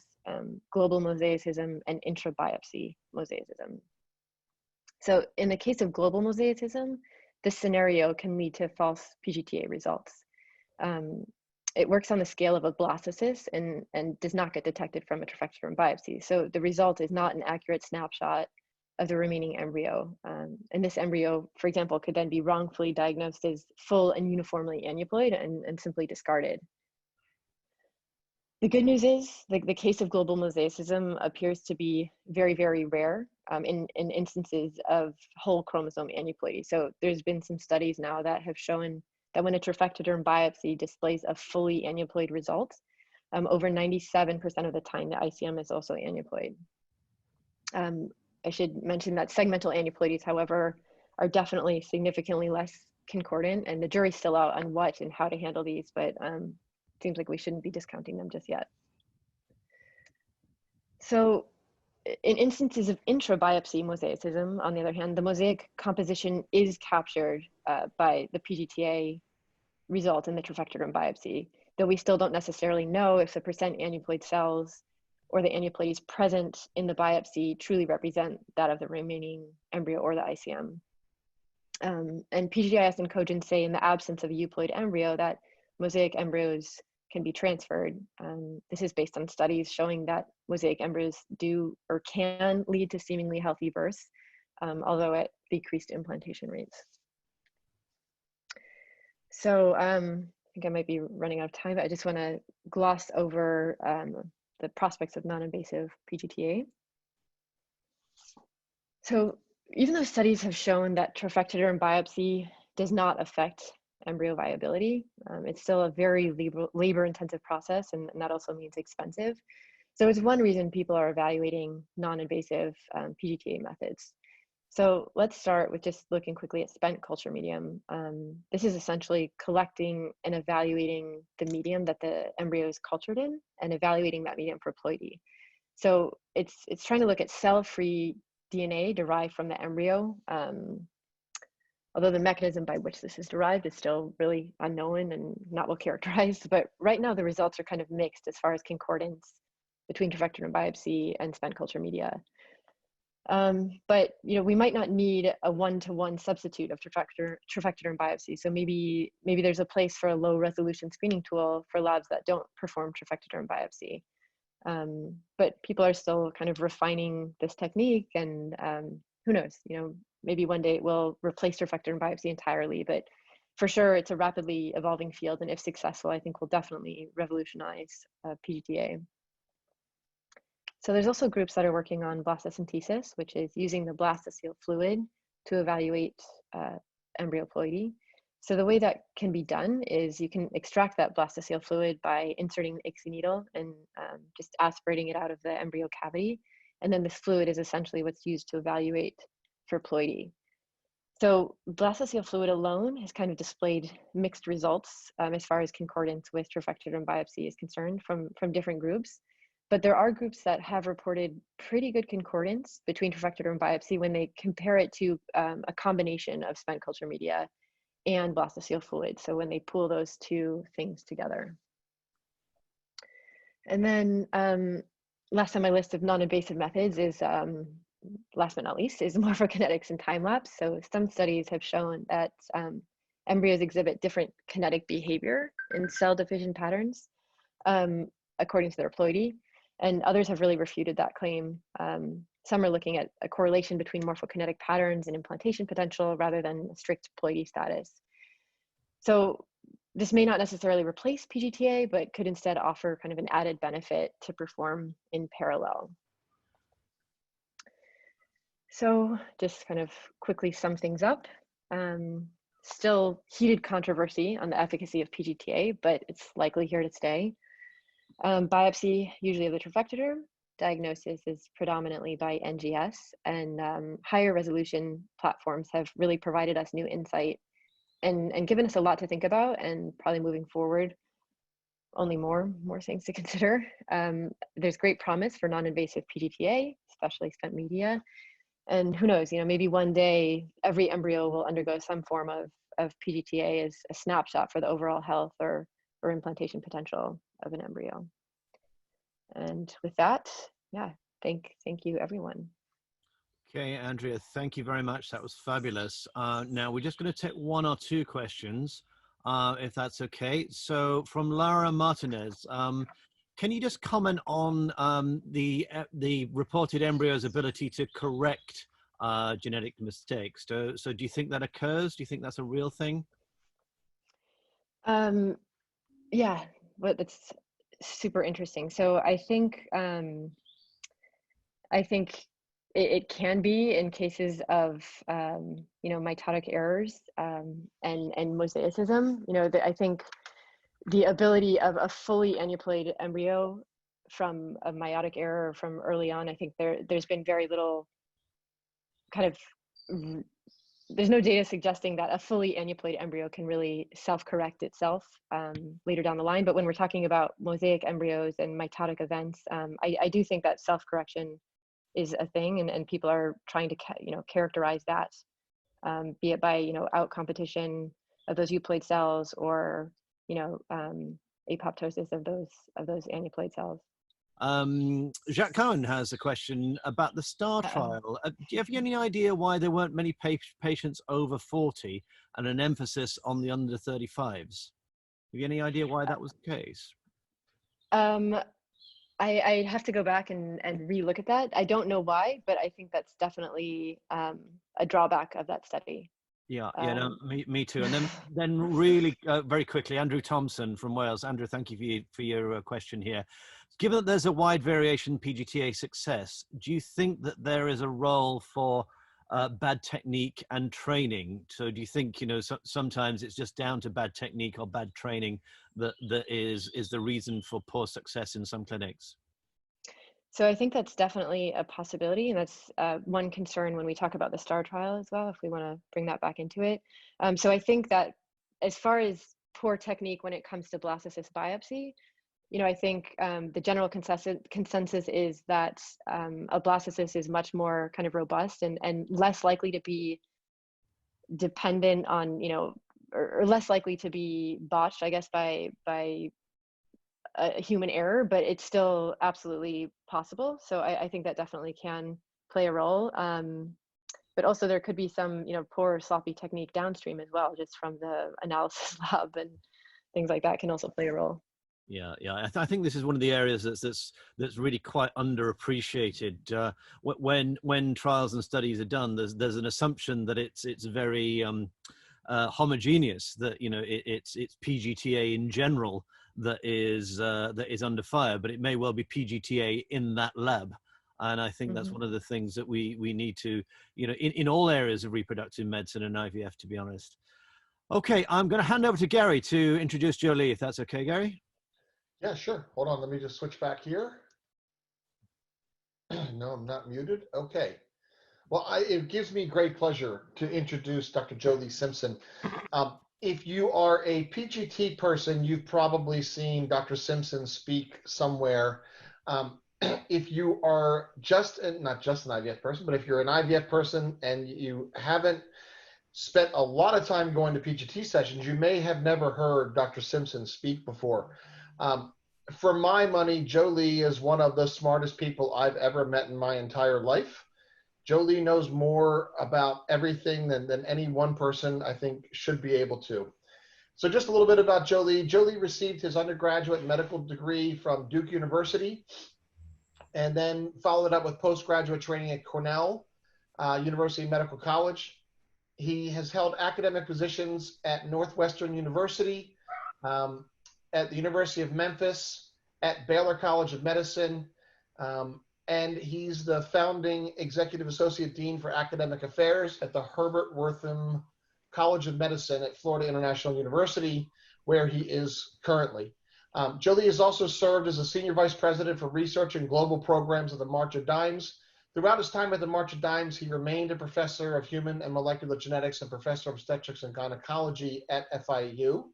global mosaicism and intra-biopsy mosaicism. So in the case of global mosaicism, this scenario can lead to false PGT-A results. It works on the scale of a blastocyst and does not get detected from a trophectoderm biopsy. So the result is not an accurate snapshot of the remaining embryo. And this embryo, for example, could then be wrongfully diagnosed as full and uniformly aneuploid and simply discarded. The good news is the case of global mosaicism appears to be very, very rare in instances of whole chromosome aneuploidy. So there's been some studies now that have shown that when a trophectoderm biopsy displays a fully aneuploid result, over 97% of the time the ICM is also aneuploid. I should mention that segmental aneuploidies, however, are definitely significantly less concordant, and the jury's still out on what and how to handle these, but it seems like we shouldn't be discounting them just yet. So in instances of intra-biopsy mosaicism, on the other hand, the mosaic composition is captured by the PGT-A result in the trophectoderm biopsy, though we still don't necessarily know if the percent aneuploid cells or the aneuploidies present in the biopsy truly represent that of the remaining embryo or the ICM. And PGT-S and Cogin say in the absence of a euploid embryo that mosaic embryos can be transferred. This is based on studies showing that mosaic embryos do or can lead to seemingly healthy births, although at decreased implantation rates. So I think I might be running out of time, but I just want to gloss over the prospects of non-invasive PGT-A. So even though studies have shown that trophectoderm biopsy does not affect embryo viability, it's still a very labor-intensive process, and that also means expensive. So it's one reason people are evaluating non-invasive PGT-A methods. So let's start with just looking quickly at spent culture medium. This is essentially collecting and evaluating the medium that the embryo is cultured in and evaluating that medium for ploidy. So it's trying to look at cell-free DNA derived from the embryo, although the mechanism by which this is derived is still really unknown and not well characterized. But right now the results are kind of mixed as far as concordance between trifectoderm biopsy and spent culture media. But we might not need a one-to-one substitute of trifectoderm biopsy. So maybe there's a place for a low resolution screening tool for labs that don't perform trifectoderm biopsy. But people are still kind of refining this technique, and who knows, maybe one day it will replace trifectoderm biopsy entirely, but for sure it's a rapidly evolving field, and if successful, I think will definitely revolutionize PGT-A. So there's also groups that are working on blastocentesis, which is using the blastocele fluid to evaluate embryo ploidy. So the way that can be done is you can extract that blastocele fluid by inserting the ICSI needle and just aspirating it out of the embryo cavity. And then this fluid is essentially what's used to evaluate for ploidy. So blastocele fluid alone has kind of displayed mixed results as far as concordance with trifectoderm biopsy is concerned from different groups. But there are groups that have reported pretty good concordance between trifectoderm biopsy when they compare it to a combination of spent culture media and blastocele fluid. So when they pool those two things together. And then last on my list of non-invasive methods is, last but not least, is morphokinetics and time-lapse. So some studies have shown that embryos exhibit different kinetic behavior in cell division patterns according to their ploidy. And others have really refuted that claim. Some are looking at a correlation between morphokinetic patterns and implantation potential rather than strict ploidy status. So this may not necessarily replace PGT-A, but could instead offer kind of an added benefit to perform in parallel. So just kind of quickly sum things up. Still heated controversy on the efficacy of PGT-A, but it's likely here to stay. Biopsy, usually of the trifectoderm. Diagnosis is predominantly by NGS, and higher resolution platforms have really provided us new insight and given us a lot to think about, and probably moving forward, only more things to consider. There's great promise for non-invasive PGT-A, especially spent media. And who knows, maybe one day every embryo will undergo some form of PGT-A as a snapshot for the overall health or implantation potential of an embryo. And with that, yeah, thank you, everyone. Okay, Andrea, thank you very much. That was fabulous. Now we're just going to take one or two questions, if that's okay. So from Lara Martinez, can you just comment on the reported embryo's ability to correct genetic mistakes? So do you think that occurs? Do you think that's a real thing? Yeah, well, that's super interesting. So I think it can be in cases of mitotic errors and mosaicism. I think the ability of a fully aneuploid embryo from a meiotic error from early on, I think there's been very little there's no data suggesting that a fully aneuploid embryo can really self-correct itself later down the line. But when we're talking about mosaic embryos and mitotic events, I do think that self-correction is a thing, and people are trying to characterize that, be it by out competition of those euploid cells or apoptosis of those aneuploid cells. Jacques Cohen has a question about the STAR trial. Do you have any idea why there weren't many patients over 40 and an emphasis on the under 35s? Have you any idea why that was the case? I have to go back and re-look at that. I don't know why, but I think that's definitely a drawback of that study. Yeah, no, me too. And then really very quickly, Andrew Thompson from Wales. Andrew, thank you for your question here. Given that there's a wide variation in PGT-A success, do you think that there is a role for bad technique and training? So do you think, sometimes it's just down to bad technique or bad training that is the reason for poor success in some clinics? So I think that's definitely a possibility, and that's one concern when we talk about the STAR trial as well, if we want to bring that back into it. So I think that as far as poor technique when it comes to blastocyst biopsy, I think the general consensus is that a blastocyst is much more kind of robust and less likely to be dependent on, or less likely to be botched, I guess, by a human error, but it's still absolutely possible. So I think that definitely can play a role. But also there could be some, poor sloppy technique downstream as well, just from the analysis lab, and things like that can also play a role. Yeah, yeah. I think this is one of the areas that's really quite underappreciated. When trials and studies are done, there's an assumption that it's very homogeneous, that it's PGT-A in general that is under fire, but it may well be PGT-A in that lab. And I think that's one of the things that we need to, in all areas of reproductive medicine and IVF, to be honest. Okay, I'm going to hand over to Gary to introduce Jolie, if that's okay, Gary. Yeah, sure. Hold on. Let me just switch back here. No, I'm not muted. Okay. Well, it gives me great pleasure to introduce Dr. Jolie Simpson. If you are a PGT person, you've probably seen Dr. Simpson speak somewhere. If you are not just an IVF person, but if you're an IVF person and you haven't spent a lot of time going to PGT sessions, you may have never heard Dr. Simpson speak before. For my money, Jolie is one of the smartest people I've ever met in my entire life. Jolie knows more about everything than any one person, I think, should be able to. So just a little bit about Jolie. Jolie received his undergraduate medical degree from Duke University, and then followed up with postgraduate training at Cornell University Medical College. He has held academic positions at Northwestern University, at the University of Memphis, at Baylor College of Medicine, and he's the founding Executive Associate Dean for Academic Affairs at the Herbert Wortham College of Medicine at Florida International University, where he is currently. Jolie has also served as a Senior Vice President for Research and Global Programs at the March of Dimes. Throughout his time at the March of Dimes, he remained a Professor of Human and Molecular Genetics and Professor of Obstetrics and Gynecology at FIU,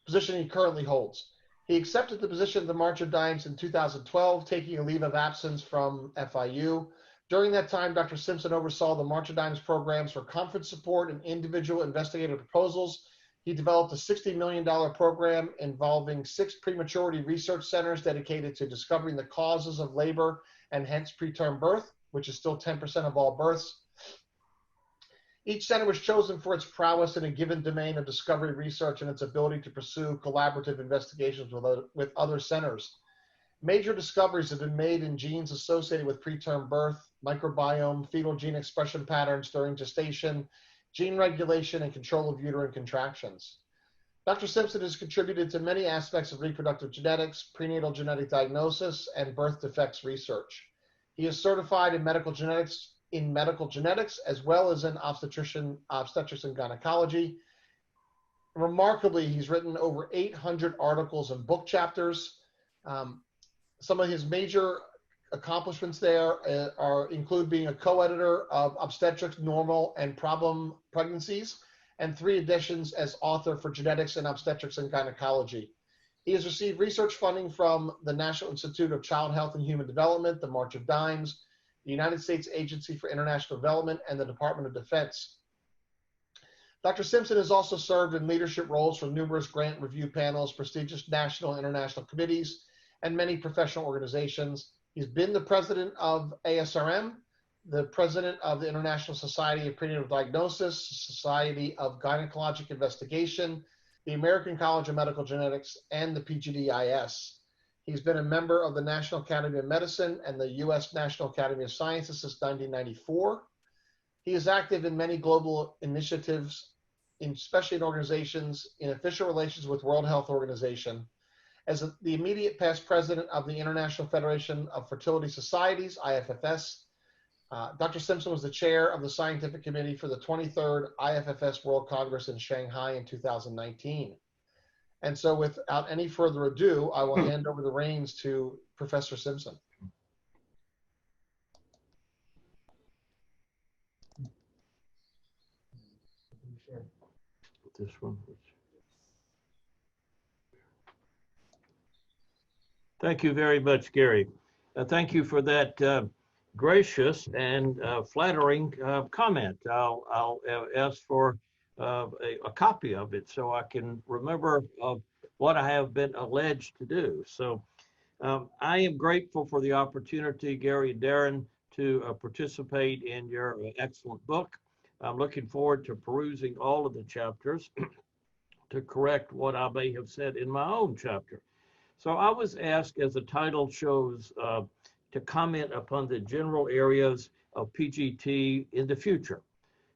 position he currently holds. He accepted the position of the March of Dimes in 2012, taking a leave of absence from FIU. During that time, Dr. Simpson oversaw the March of Dimes programs for conference support and individual investigator proposals. He developed a $60 million program involving 6 prematurity research centers dedicated to discovering the causes of labor and hence preterm birth, which is still 10% of all births. Each center was chosen for its prowess in a given domain of discovery research and its ability to pursue collaborative investigations with other centers. Major discoveries have been made in genes associated with preterm birth, microbiome, fetal gene expression patterns during gestation, gene regulation, and control of uterine contractions. Dr. Simpson has contributed to many aspects of reproductive genetics, prenatal genetic diagnosis, and birth defects research. He is certified in medical genetics as well as in obstetrics and gynecology. Remarkably, he's written over 800 articles and book chapters. Some of his major accomplishments there include being a co-editor of Obstetrics, Normal, and Problem Pregnancies, and 3 editions as author for Genetics and Obstetrics and Gynecology. He has received research funding from the National Institute of Child Health and Human Development, the March of Dimes, the United States Agency for International Development, and the Department of Defense. Dr. Simpson has also served in leadership roles for numerous grant review panels, prestigious national and international committees, and many professional organizations. He's been the president of ASRM, the president of the International Society of Prenatal Diagnosis, Society of Gynecologic Investigation, the American College of Medical Genetics, and the PGT-IS. He's been a member of the National Academy of Medicine and the U.S. National Academy of Sciences since 1994. He is active in many global initiatives, especially in organizations in official relations with World Health Organization. As the immediate past president of the International Federation of Fertility Societies, IFFS, Dr. Simpson was the chair of the scientific committee for the 23rd IFFS World Congress in Shanghai in 2019. And so without any further ado, I will hand over the reins to Professor Simpson. This one. Thank you very much, Gary. Thank you for that gracious and flattering comment. I'll ask for a copy of it so I can remember what I have been alleged to do. So I am grateful for the opportunity, Gary and Darren, to participate in your excellent book. I'm looking forward to perusing all of the chapters to correct what I may have said in my own chapter. So I was asked, as the title shows, to comment upon the general areas of PGT in the future.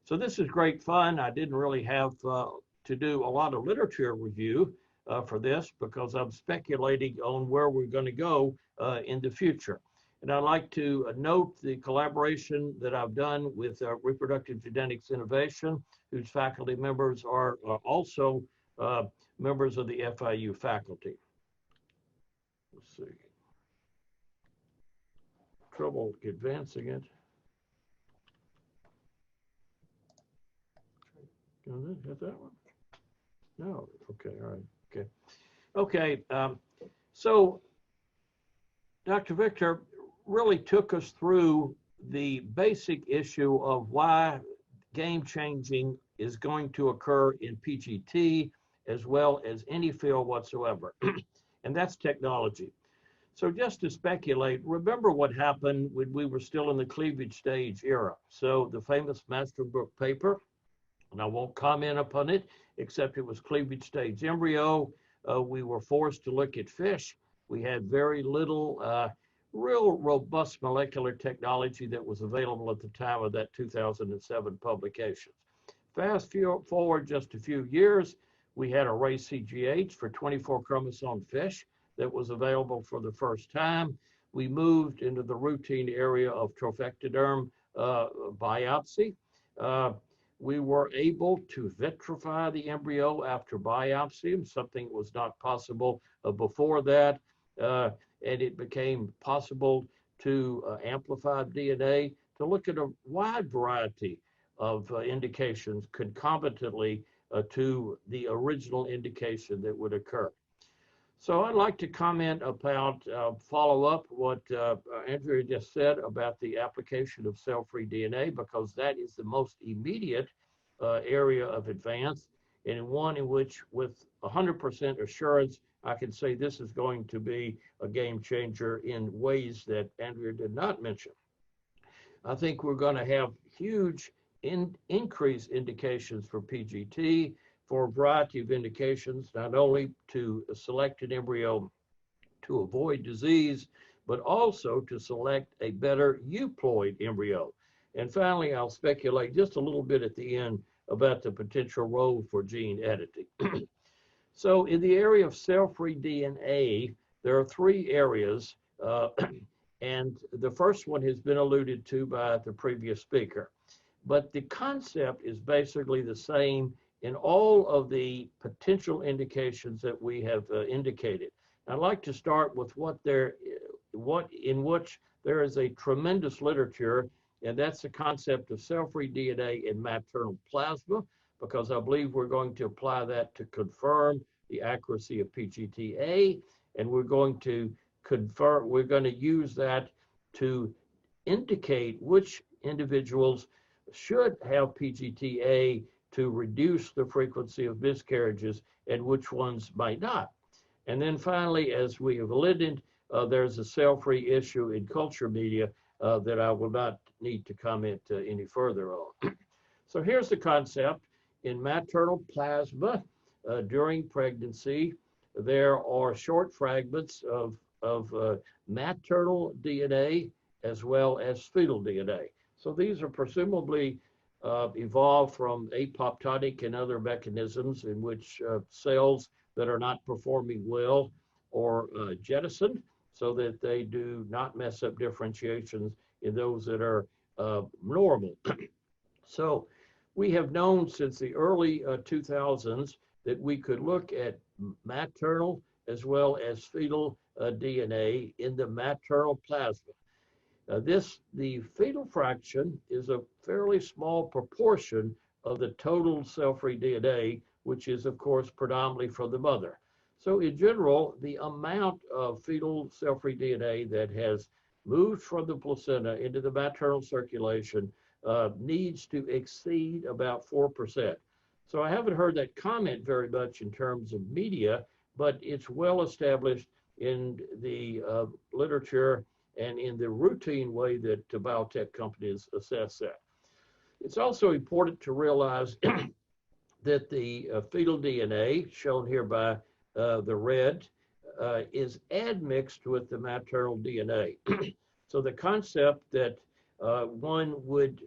So this is great fun. I didn't really have to do a lot of literature review for this because I'm speculating on where we're going to go in the future. And I'd like to note the collaboration that I've done with Reproductive Genetics Innovation, whose faculty members are also members of the FIU faculty. Let's see. Trouble advancing it. Is that one? No. Okay. All right. Okay. Okay. So Dr. Victor really took us through the basic issue of why game changing is going to occur in PGT as well as any field whatsoever. And that's technology. So just to speculate, remember what happened when we were still in the cleavage stage era. So the famous Masterbrook paper, and I won't comment upon it, except it was cleavage stage embryo. We were forced to look at fish. We had very little real robust molecular technology that was available at the time of that 2007 publication. Fast forward just a few years, we had a race CGH for 24 chromosome fish that was available for the first time. We moved into the routine area of trophectoderm biopsy. We were able to vitrify the embryo after biopsy, something that was not possible before that. And it became possible to amplify DNA, to look at a wide variety of indications concomitantly to the original indication that would occur. So I'd like to comment about, follow up what Andrea just said about the application of cell-free DNA, because that is the most immediate area of advance, and one in which with 100% assurance, I can say this is going to be a game changer in ways that Andrea did not mention. I think we're going to have huge increased indications for PGT for a variety of indications, not only to select an embryo to avoid disease, but also to select a better euploid embryo. And finally, I'll speculate just a little bit at the end about the potential role for gene editing. So in the area of cell-free DNA, there are three areas, and the first one has been alluded to by the previous speaker. But the concept is basically the same in all of the potential indications that we have indicated. I'd like to start with in which there is a tremendous literature, and that's the concept of cell-free DNA in maternal plasma, because I believe we're going to apply that to confirm the accuracy of PGT-A, and we're going to use that to indicate which individuals should have PGT-A to reduce the frequency of miscarriages and which ones might not. And then finally, as we have alluded, there's a cell-free issue in culture media that I will not need to comment any further on. So here's the concept. In maternal plasma during pregnancy, there are short fragments of maternal DNA as well as fetal DNA. So these are presumably evolved from apoptotic and other mechanisms in which cells that are not performing well are jettisoned so that they do not mess up differentiations in those that are normal. So we have known since the early 2000s that we could look at maternal as well as fetal DNA in the maternal plasma. The fetal fraction is a fairly small proportion of the total cell-free DNA, which is, of course, predominantly from the mother. So in general, the amount of fetal cell-free DNA that has moved from the placenta into the maternal circulation needs to exceed about 4%. So I haven't heard that comment very much in terms of media, but it's well established in the literature and in the routine way that biotech companies assess that. It's also important to realize that the fetal DNA, shown here by the red, is admixed with the maternal DNA. So the concept that one would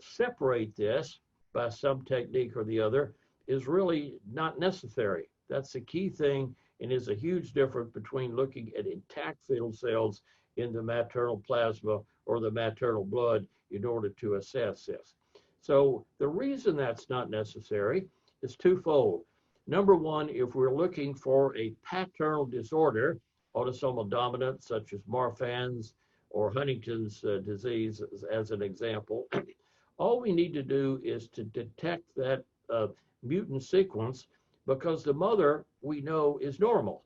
separate this by some technique or the other is really not necessary. That's the key thing, and is a huge difference between looking at intact fetal cells in the maternal plasma or the maternal blood in order to assess this. So the reason that's not necessary is twofold. Number one, if we're looking for a paternal disorder, autosomal dominant, such as Marfan's or Huntington's disease, as an example, all we need to do is to detect that mutant sequence, because the mother, we know, is normal.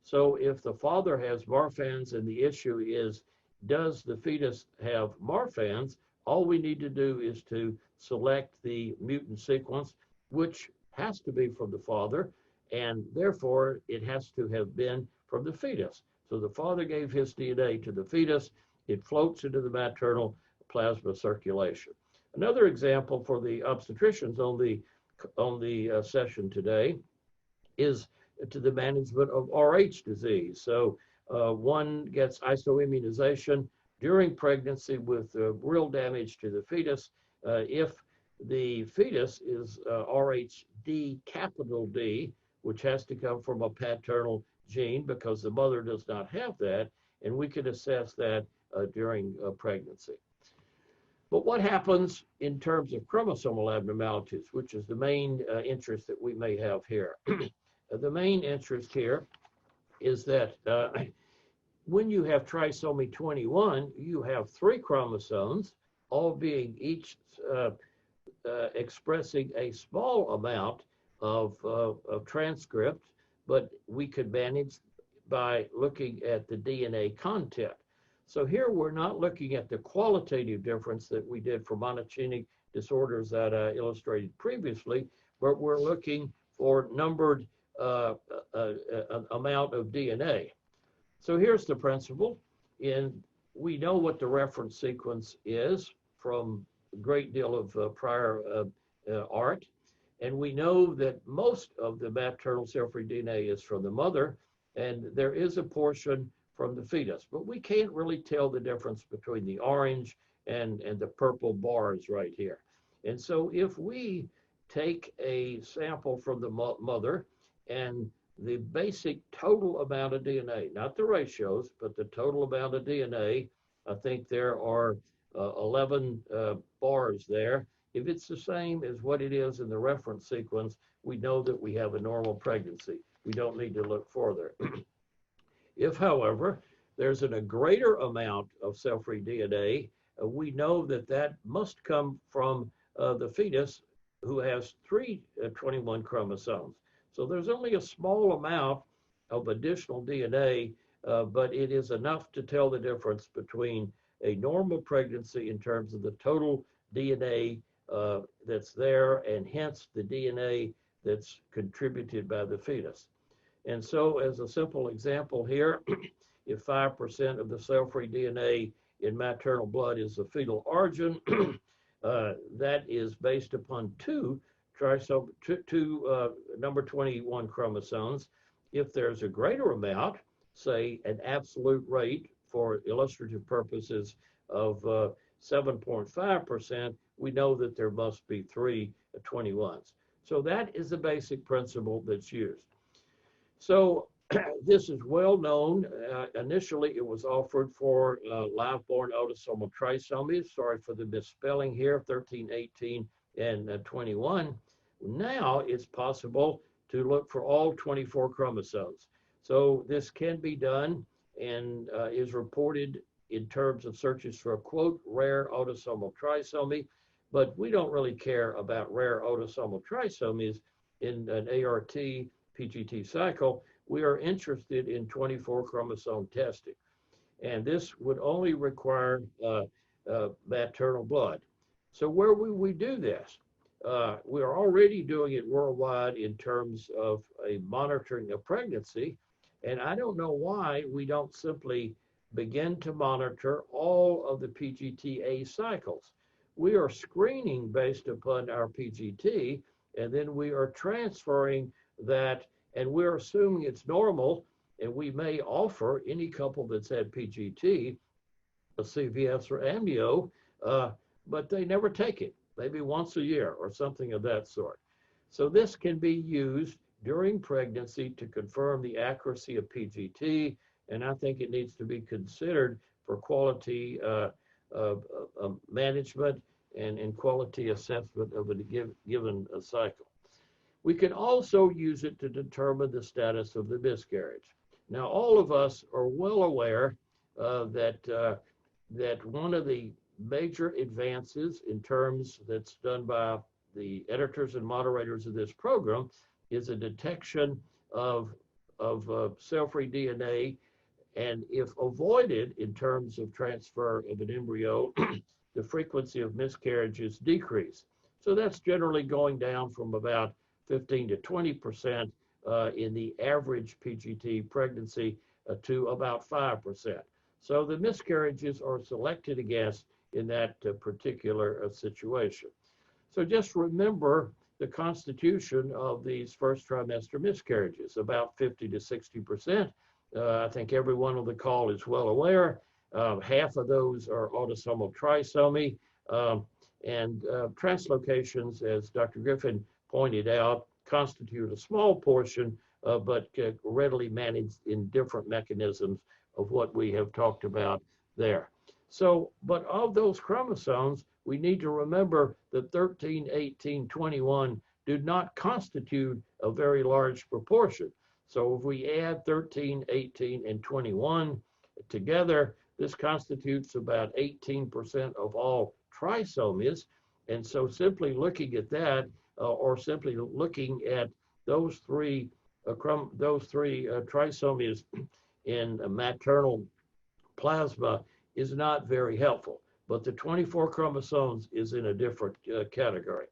So if the father has Marfan's and the issue is, does the fetus have Marfan's, all we need to do is to select the mutant sequence, which has to be from the father, and therefore it has to have been from the fetus. So the father gave his DNA to the fetus, it floats into the maternal plasma circulation. Another example for the obstetricians on the session today is to the management of RH disease. So one gets isoimmunization during pregnancy with real damage to the fetus. If the fetus is RHD capital D, which has to come from a paternal gene because the mother does not have that, and we can assess that during pregnancy. But what happens in terms of chromosomal abnormalities, which is the main interest that we may have here? The main interest here is that when you have trisomy 21, you have 3 chromosomes, all being each expressing a small amount of transcript, but we could manage by looking at the DNA content. So here we're not looking at the qualitative difference that we did for monogenic disorders that I illustrated previously, but we're looking for numbered amount of DNA. So here's the principle. We know what the reference sequence is from a great deal of prior art, and we know that most of the maternal cell-free DNA is from the mother, and there is a portion from the fetus, but we can't really tell the difference between the orange and the purple bars right here. And so if we take a sample from the mother and the basic total amount of DNA, not the ratios, but the total amount of DNA, I think there are 11 bars there. If it's the same as what it is in the reference sequence, we know that we have a normal pregnancy. We don't need to look further. If, however, there's a greater amount of cell-free DNA, we know that that must come from the fetus, who has 3 21 chromosomes. So there's only a small amount of additional DNA, but it is enough to tell the difference between a normal pregnancy in terms of the total DNA that's there, and hence the DNA that's contributed by the fetus. And so as a simple example here, if 5% of the cell-free DNA in maternal blood is of fetal origin, that is based upon 2 number 21 chromosomes. If there's a greater amount, say an absolute rate for illustrative purposes of 7.5%, we know that there must be 3 21s. So that is the basic principle that's used. So this is well known. Initially, it was offered for live-born autosomal trisomies. Sorry for the misspelling here, 13, 18, and 21. Now it's possible to look for all 24 chromosomes. So this can be done and is reported in terms of searches for a quote, rare autosomal trisomy, but we don't really care about rare autosomal trisomies in an ART PGT cycle. We are interested in 24 chromosome testing. And this would only require maternal blood. So where will we do this? We are already doing it worldwide in terms of a monitoring of pregnancy. And I don't know why we don't simply begin to monitor all of the PGT-A cycles. We are screening based upon our PGT, and then we are transferring that, and we're assuming it's normal, and we may offer any couple that's had PGT, a CVS or amnio, but they never take it, maybe once a year or something of that sort. So this can be used during pregnancy to confirm the accuracy of PGT, and I think it needs to be considered for quality management and quality assessment of a given cycle. We can also use it to determine the status of the miscarriage. Now, all of us are well aware that one of the major advances in terms that's done by the editors and moderators of this program is a detection of cell-free DNA, and if avoided in terms of transfer of an embryo, the frequency of miscarriages decrease. So that's generally going down from about 15 to 20% in the average PGT pregnancy to about 5%. So the miscarriages are selected against in that particular situation. So just remember the constitution of these first trimester miscarriages, about 50 to 60%. I think everyone on the call is well aware. Half of those are autosomal trisomy, and translocations, as Dr. Griffin pointed out, constitute a small portion, but readily managed in different mechanisms of what we have talked about there. So, but of those chromosomes, we need to remember that 13, 18, 21 do not constitute a very large proportion. So if we add 13, 18, and 21 together, this constitutes about 18% of all trisomies. And so simply looking at that, or simply looking at those three trisomies in maternal plasma is not very helpful. But the 24 chromosomes is in a different category.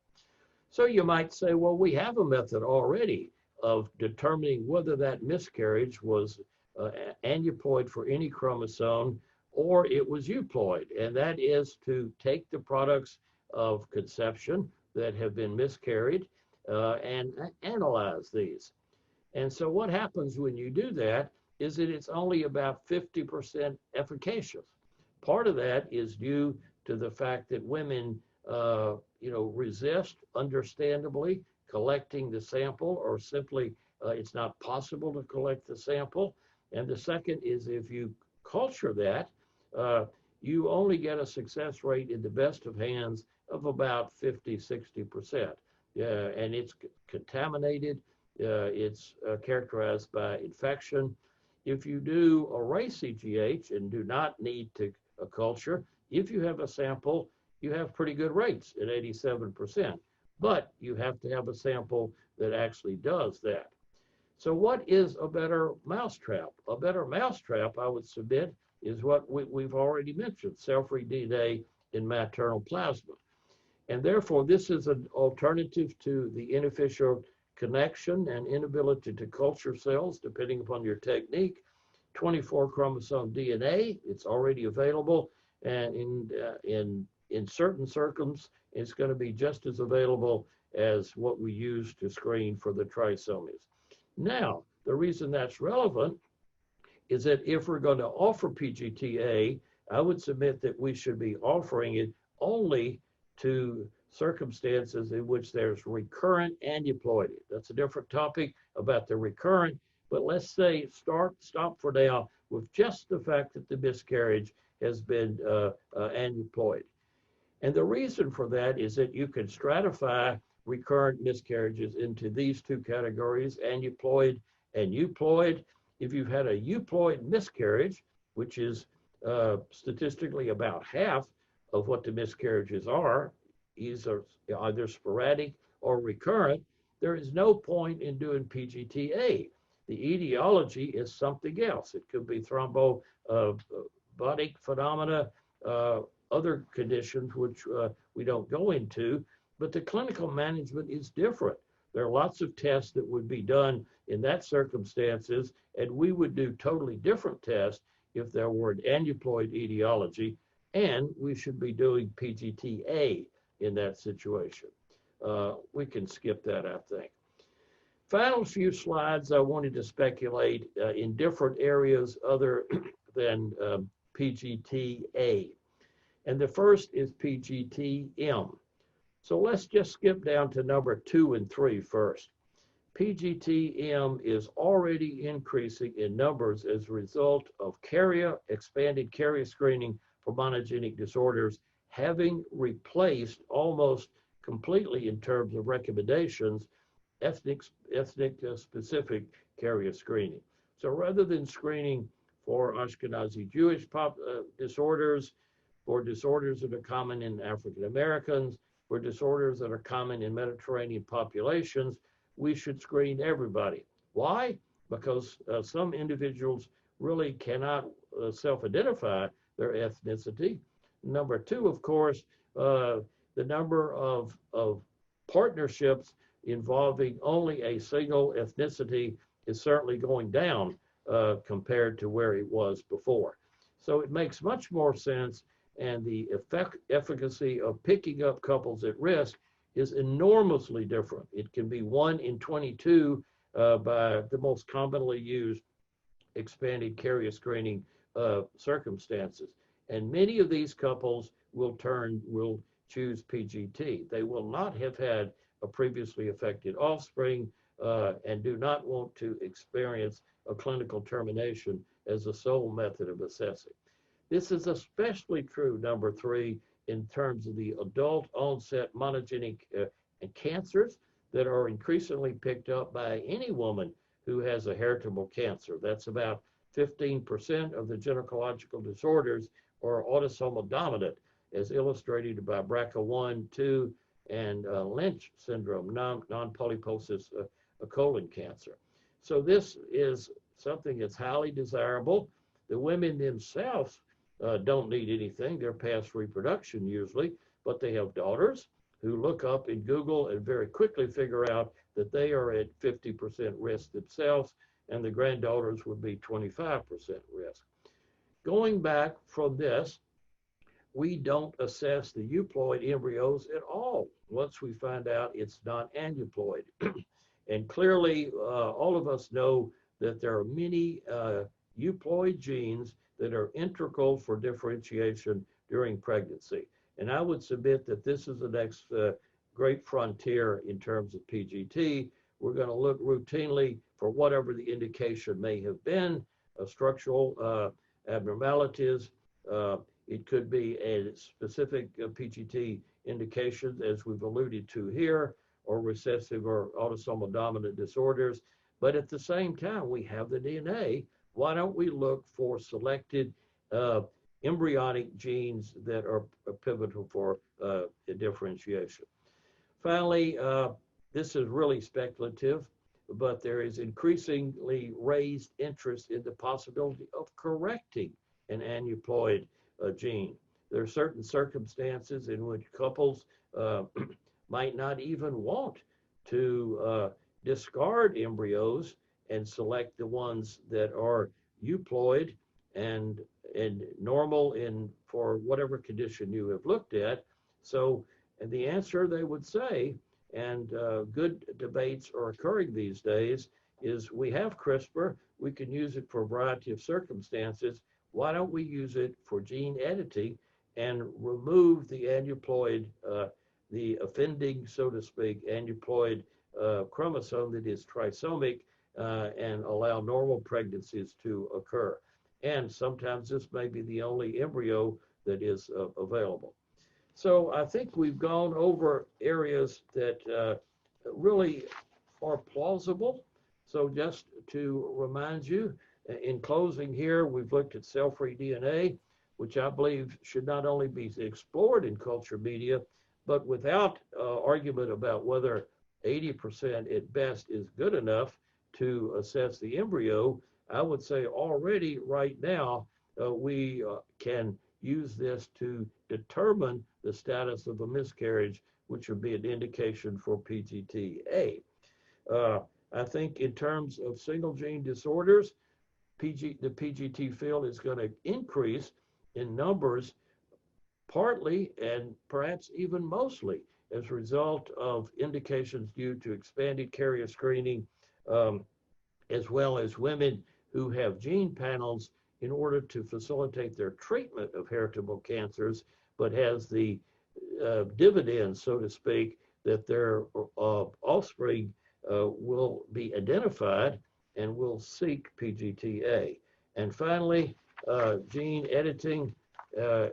So you might say, well, we have a method already of determining whether that miscarriage was aneuploid for any chromosome or it was euploid, and that is to take the products of conception that have been miscarried and analyze these. And so what happens when you do that is that it's only about 50% efficacious. Part of that is due to the fact that women resist, understandably, collecting the sample, or simply it's not possible to collect the sample. And the second is if you culture that, you only get a success rate in the best of hands of about 50, 60%. And it's contaminated. It's characterized by infection. If you do array CGH and do not need to culture, if you have a sample, you have pretty good rates at 87%. But you have to have a sample that actually does that. So what is a better mousetrap? A better mousetrap, I would submit, is what we've already mentioned, cell-free DNA in maternal plasma. And therefore, this is an alternative to the inefficient connection and inability to culture cells, depending upon your technique. 24 chromosome DNA, it's already available, and in certain circumstances, it's going to be just as available as what we use to screen for the trisomies. Now, the reason that's relevant is that if we're going to offer PGT-A, I would submit that we should be offering it only to circumstances in which there's recurrent aneuploidy. That's a different topic about the recurrent, but let's say stop for now with just the fact that the miscarriage has been aneuploid. And the reason for that is that you can stratify recurrent miscarriages into these two categories, aneuploid and euploid. If you've had a euploid miscarriage, which is statistically about half of what the miscarriages are, either sporadic or recurrent, there is no point in doing PGT-A. The etiology is something else. It could be thrombotic phenomena, other conditions which we don't go into, but the clinical management is different. There are lots of tests that would be done in that circumstances, and we would do totally different tests if there were an aneuploid etiology, and we should be doing PGT-A in that situation. We can skip that, I think. Final few slides, I wanted to speculate in different areas other than PGT-A. And the first is PGT-M. So let's just skip down to number 2 and 3 first. PGT-M is already increasing in numbers as a result of expanded carrier screening for monogenic disorders, having replaced almost completely in terms of recommendations, ethnic specific carrier screening. So rather than screening for Ashkenazi Jewish disorders, for disorders that are common in African Americans, for disorders that are common in Mediterranean populations, we should screen everybody. Why? Because some individuals really cannot self-identify their ethnicity. Number 2, of course, the number of partnerships involving only a single ethnicity is certainly going down compared to where it was before. So it makes much more sense, and the efficacy of picking up couples at risk is enormously different. It can be 1 in 22 by the most commonly used expanded carrier screening circumstances. And many of these couples will choose PGT. They will not have had a previously affected offspring and do not want to experience a clinical termination as the sole method of assessing. This is especially true, number 3, in terms of the adult onset monogenic cancers that are increasingly picked up by any woman who has a heritable cancer. That's about 15% of the gynecological disorders are autosomal dominant, as illustrated by BRCA1, 2, and Lynch syndrome, non-polyposis colon cancer. So this is something that's highly desirable. The women themselves don't need anything. They're past reproduction usually, but they have daughters who look up in Google and very quickly figure out that they are at 50% risk themselves, and the granddaughters would be 25% risk. Going back from this, we don't assess the euploid embryos at all once we find out it's not aneuploid. And clearly, all of us know that there are many euploid genes that are integral for differentiation during pregnancy. And I would submit that this is the next great frontier in terms of PGT. We're going to look routinely for whatever the indication may have been, structural abnormalities. It could be a specific PGT indication, as we've alluded to here, or recessive or autosomal dominant disorders. But at the same time, we have the DNA. Why don't we look for selected embryonic genes that are pivotal for differentiation? Finally, this is really speculative, but there is increasingly raised interest in the possibility of correcting an aneuploid gene. There are certain circumstances in which couples might not even want to discard embryos and select the ones that are euploid and normal for whatever condition you have looked at. So, and the answer they would say, and good debates are occurring these days, is we have CRISPR, we can use it for a variety of circumstances. Why don't we use it for gene editing and remove the aneuploid, the offending, so to speak, aneuploid chromosome that is trisomic, and allow normal pregnancies to occur. And sometimes this may be the only embryo that is available. So I think we've gone over areas that really are plausible. So just to remind you, in closing here, we've looked at cell-free DNA, which I believe should not only be explored in culture media, but without argument about whether 80% at best is good enough to assess the embryo. I would say already right now, we can use this to determine the status of a miscarriage, which would be an indication for PGT-A. I think in terms of single gene disorders, the PGT field is going to increase in numbers, partly and perhaps even mostly as a result of indications due to expanded carrier screening, as well as women who have gene panels in order to facilitate their treatment of heritable cancers, but has the dividends, so to speak, that their offspring will be identified and will seek PGT-A. And finally, gene editing,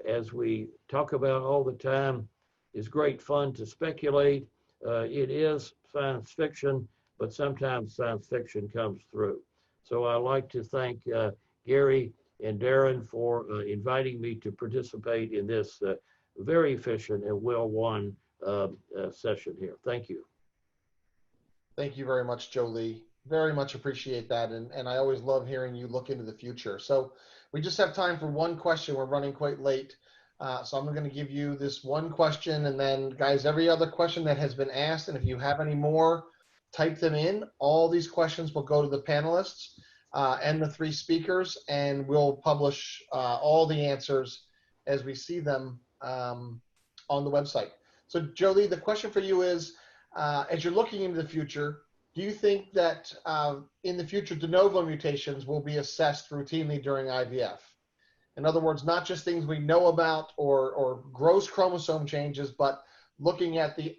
as we talk about all the time, is great fun to speculate. It is science fiction, but sometimes science fiction comes through. So I'd like to thank Gary and Darren for inviting me to participate in this very efficient and well-won session here. Thank you. Thank you very much, Leigh. Very much appreciate that. And I always love hearing you look into the future. So we just have time for one question. We're running quite late. So I'm going to give you this one question, and then guys, every other question that has been asked, and if you have any more, type them in. All these questions will go to the panelists and the three speakers, and we'll publish all the answers as we see them on the website. So Leigh, the question for you is, as you're looking into the future, do you think that in the future de novo mutations will be assessed routinely during IVF? In other words, not just things we know about or gross chromosome changes, but looking at the,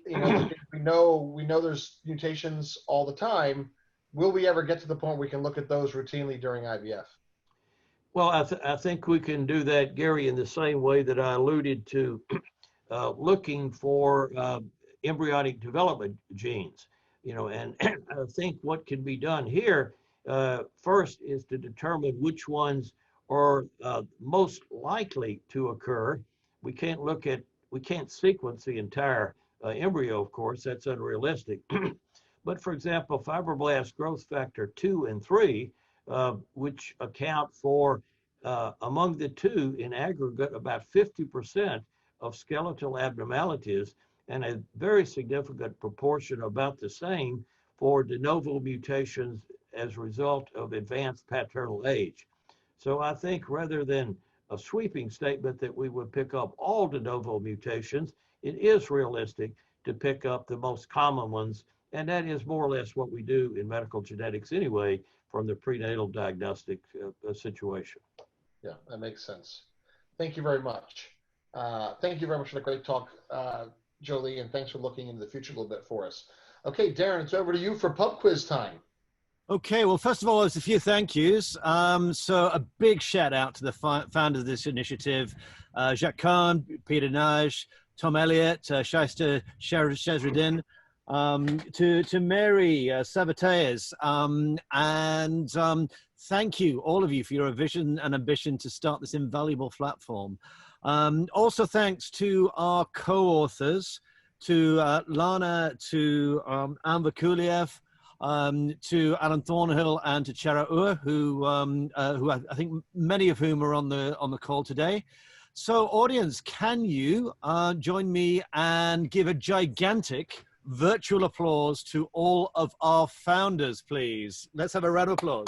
we know there's mutations all the time. Will we ever get to the point where we can look at those routinely during IVF? Well, I think we can do that, Gary, in the same way that I alluded to looking for embryonic development genes. And I think what can be done here first is to determine which ones are most likely to occur. We can't sequence the entire embryo, of course, that's unrealistic. But for example, fibroblast growth factor 2 and 3, which account for, among the two in aggregate, about 50% of skeletal abnormalities, and a very significant proportion, about the same, for de novo mutations as a result of advanced paternal age. So I think rather than a sweeping statement that we would pick up all de novo mutations, it is realistic to pick up the most common ones, and that is more or less what we do in medical genetics anyway, from the prenatal diagnostic situation. Yeah, that makes sense. Thank you very much. Thank you very much for the great talk, Leigh, and thanks for looking into the future a little bit for us. Okay, Darren, it's over to you for pub quiz time. Okay, well, first of all, there's a few thank yous. So a big shout out to the founder of this initiative, Jacques Kahn, Peter Nage, Tom Elliott, Shaista Shazruddin, to Mary Sabateas, and thank you, all of you, for your vision and ambition to start this invaluable platform. Also, thanks to our co-authors, to Lana, to Anne Vakuliev, to Alan Thornhill, and to Chera Ur, who I think many of whom are on the call today. So, audience, can you join me and give a gigantic virtual applause to all of our founders, please? Let's have a round of applause.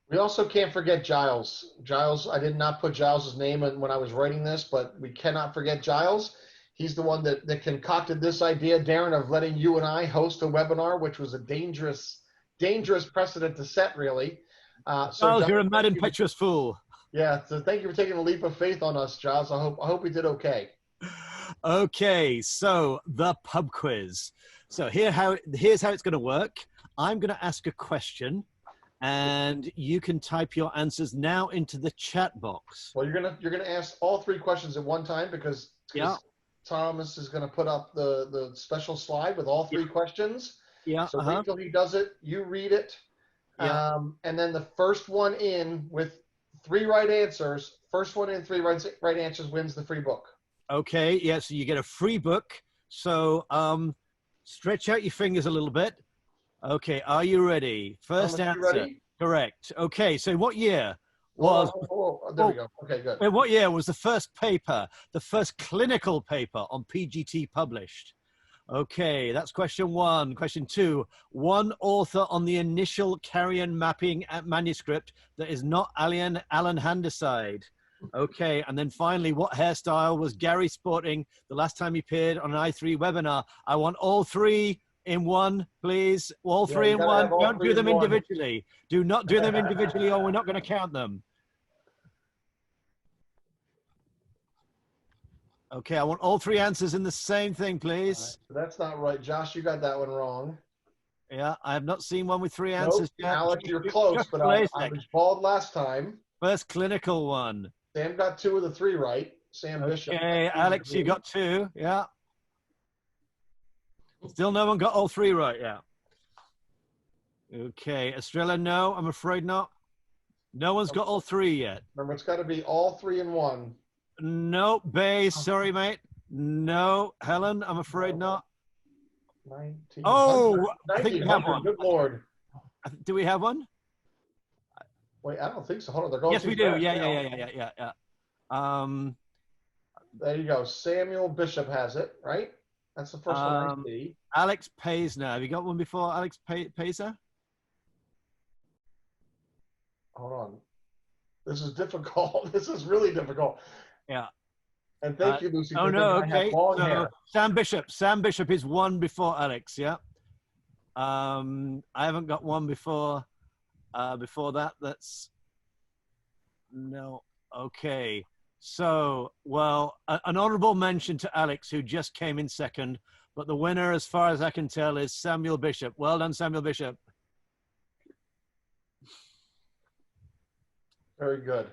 We also can't forget Giles. Giles, I did not put Giles's name in when I was writing this, but we cannot forget Giles. He's the one that concocted this idea, Darren, of letting you and I host a webinar, which was a dangerous precedent to set, really. Giles, you're a mad impetuous fool. Yeah, so thank you for taking a leap of faith on us, Giles. I hope we did okay. Okay, so the pub quiz. So here's how it's going to work. I'm going to ask a question, and you can type your answers now into the chat box. Well, you're gonna ask all three questions at one time because Thomas is gonna put up the special slide with all three questions. Yeah. So wait till he does it. You read it. Yeah. And then the first one in with 3 right answers, first one in 3 right answers wins the free book. Okay. Yeah. So you get a free book. So stretch out your fingers a little bit. Okay. Are you ready? First Thomas, answer. you ready? Correct. Okay. So what year Oh, was? there we go. Okay, good. What year was the first paper, the first clinical paper on PGT published? Okay, that's question 1. Question 2, one author on the initial carrion mapping manuscript that is not Alan Handyside. Okay, and then finally, what hairstyle was Gary sporting the last time he appeared on an i3 webinar? I want all 3 in one, please. All 3 in one. Don't do them individually. Do not do them individually or we're not going to count them. Okay, I want all 3 answers in the same thing, please. Right, that's not right. Josh, you got that one wrong. Yeah, I have not seen one with 3 answers yet. Alex, you're close, but I was bald last time. First clinical one. Sam got 2 of the 3 right. Sam Bishop. Okay, Alex, you got 2. Yeah. Still no one got all 3 right, yeah. Okay, Estrella, no, I'm afraid not. No one's got all 3 yet. Remember, it's got to be all 3 in one. No, Bay, sorry, mate. No, Helen, I'm afraid not. 19. Oh, I think we have one. Good Lord. Do we have one? Wait, I don't think so. Hold on. They're going yes, we do. Yeah. There you go. Samuel Bishop has it, right? That's the first one I see. Alex Paisner. Have you got one before Alex Paisner? Hold on. This is difficult. This is really difficult. Yeah. And thank you, Lucy. Oh, no, okay. So, hair. Sam Bishop is one before Alex, yeah. I haven't got one before that. That's no. Okay. So, well, an honorable mention to Alex, who just came in second, but the winner, as far as I can tell, is Samuel Bishop. Well done, Samuel Bishop. Very good.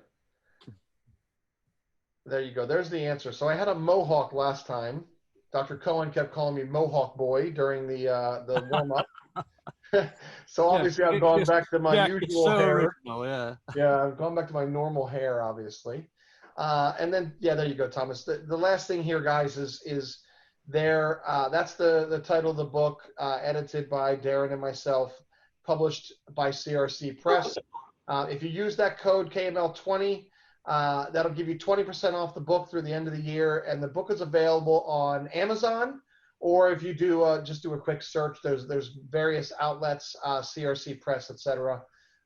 There you go. There's the answer. So I had a mohawk last time. Dr. Cohen kept calling me Mohawk Boy during the warm-up. So obviously I've gone back to my usual hair. Original, yeah, I've gone back to my normal hair, obviously. And then, yeah, there you go, Thomas. The last thing here, guys, is there. That's the title of the book, edited by Darren and myself, published by CRC Press. If you use that code KML20, that'll give you 20% off the book through the end of the year. And the book is available on Amazon, or if you do just do a quick search, there's various outlets, CRC Press, etc.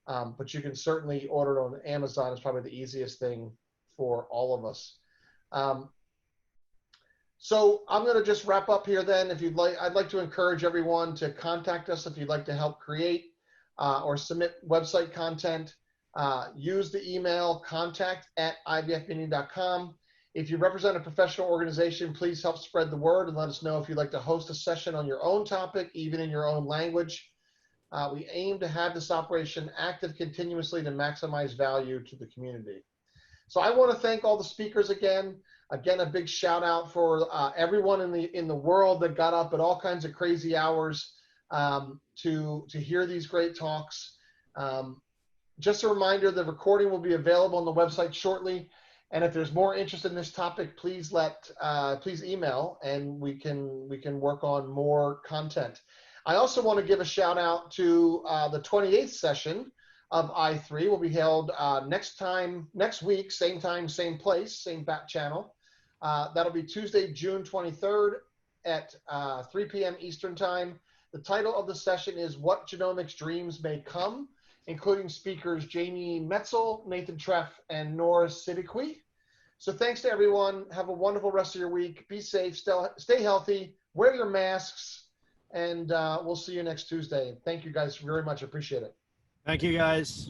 But you can certainly order it on Amazon. It's probably the easiest thing for all of us. So I'm going to just wrap up here then. If you'd like, I'd like to encourage everyone to contact us if you'd like to help create or submit website content. Use the email contact@ivfmedium.com. If you represent a professional organization, please help spread the word and let us know if you'd like to host a session on your own topic, even in your own language. We aim to have this operation active continuously to maximize value to the community. So I want to thank all the speakers again. Again, a big shout out for everyone in the world that got up at all kinds of crazy hours to hear these great talks. Just a reminder, the recording will be available on the website shortly. And if there's more interest in this topic, please please email and we can work on more content. I also want to give a shout out to the 28th session of I3 will be held next week, same time, same place, same back channel. That'll be Tuesday, June 23rd at 3 p.m. Eastern Time. The title of the session is What Genomics Dreams May Come, including speakers Jamie Metzel, Nathan Treff, and Nora Siddiqui. So thanks to everyone. Have a wonderful rest of your week. Be safe, stay healthy, wear your masks, and we'll see you next Tuesday. Thank you guys very much. Appreciate it. Thank you, guys.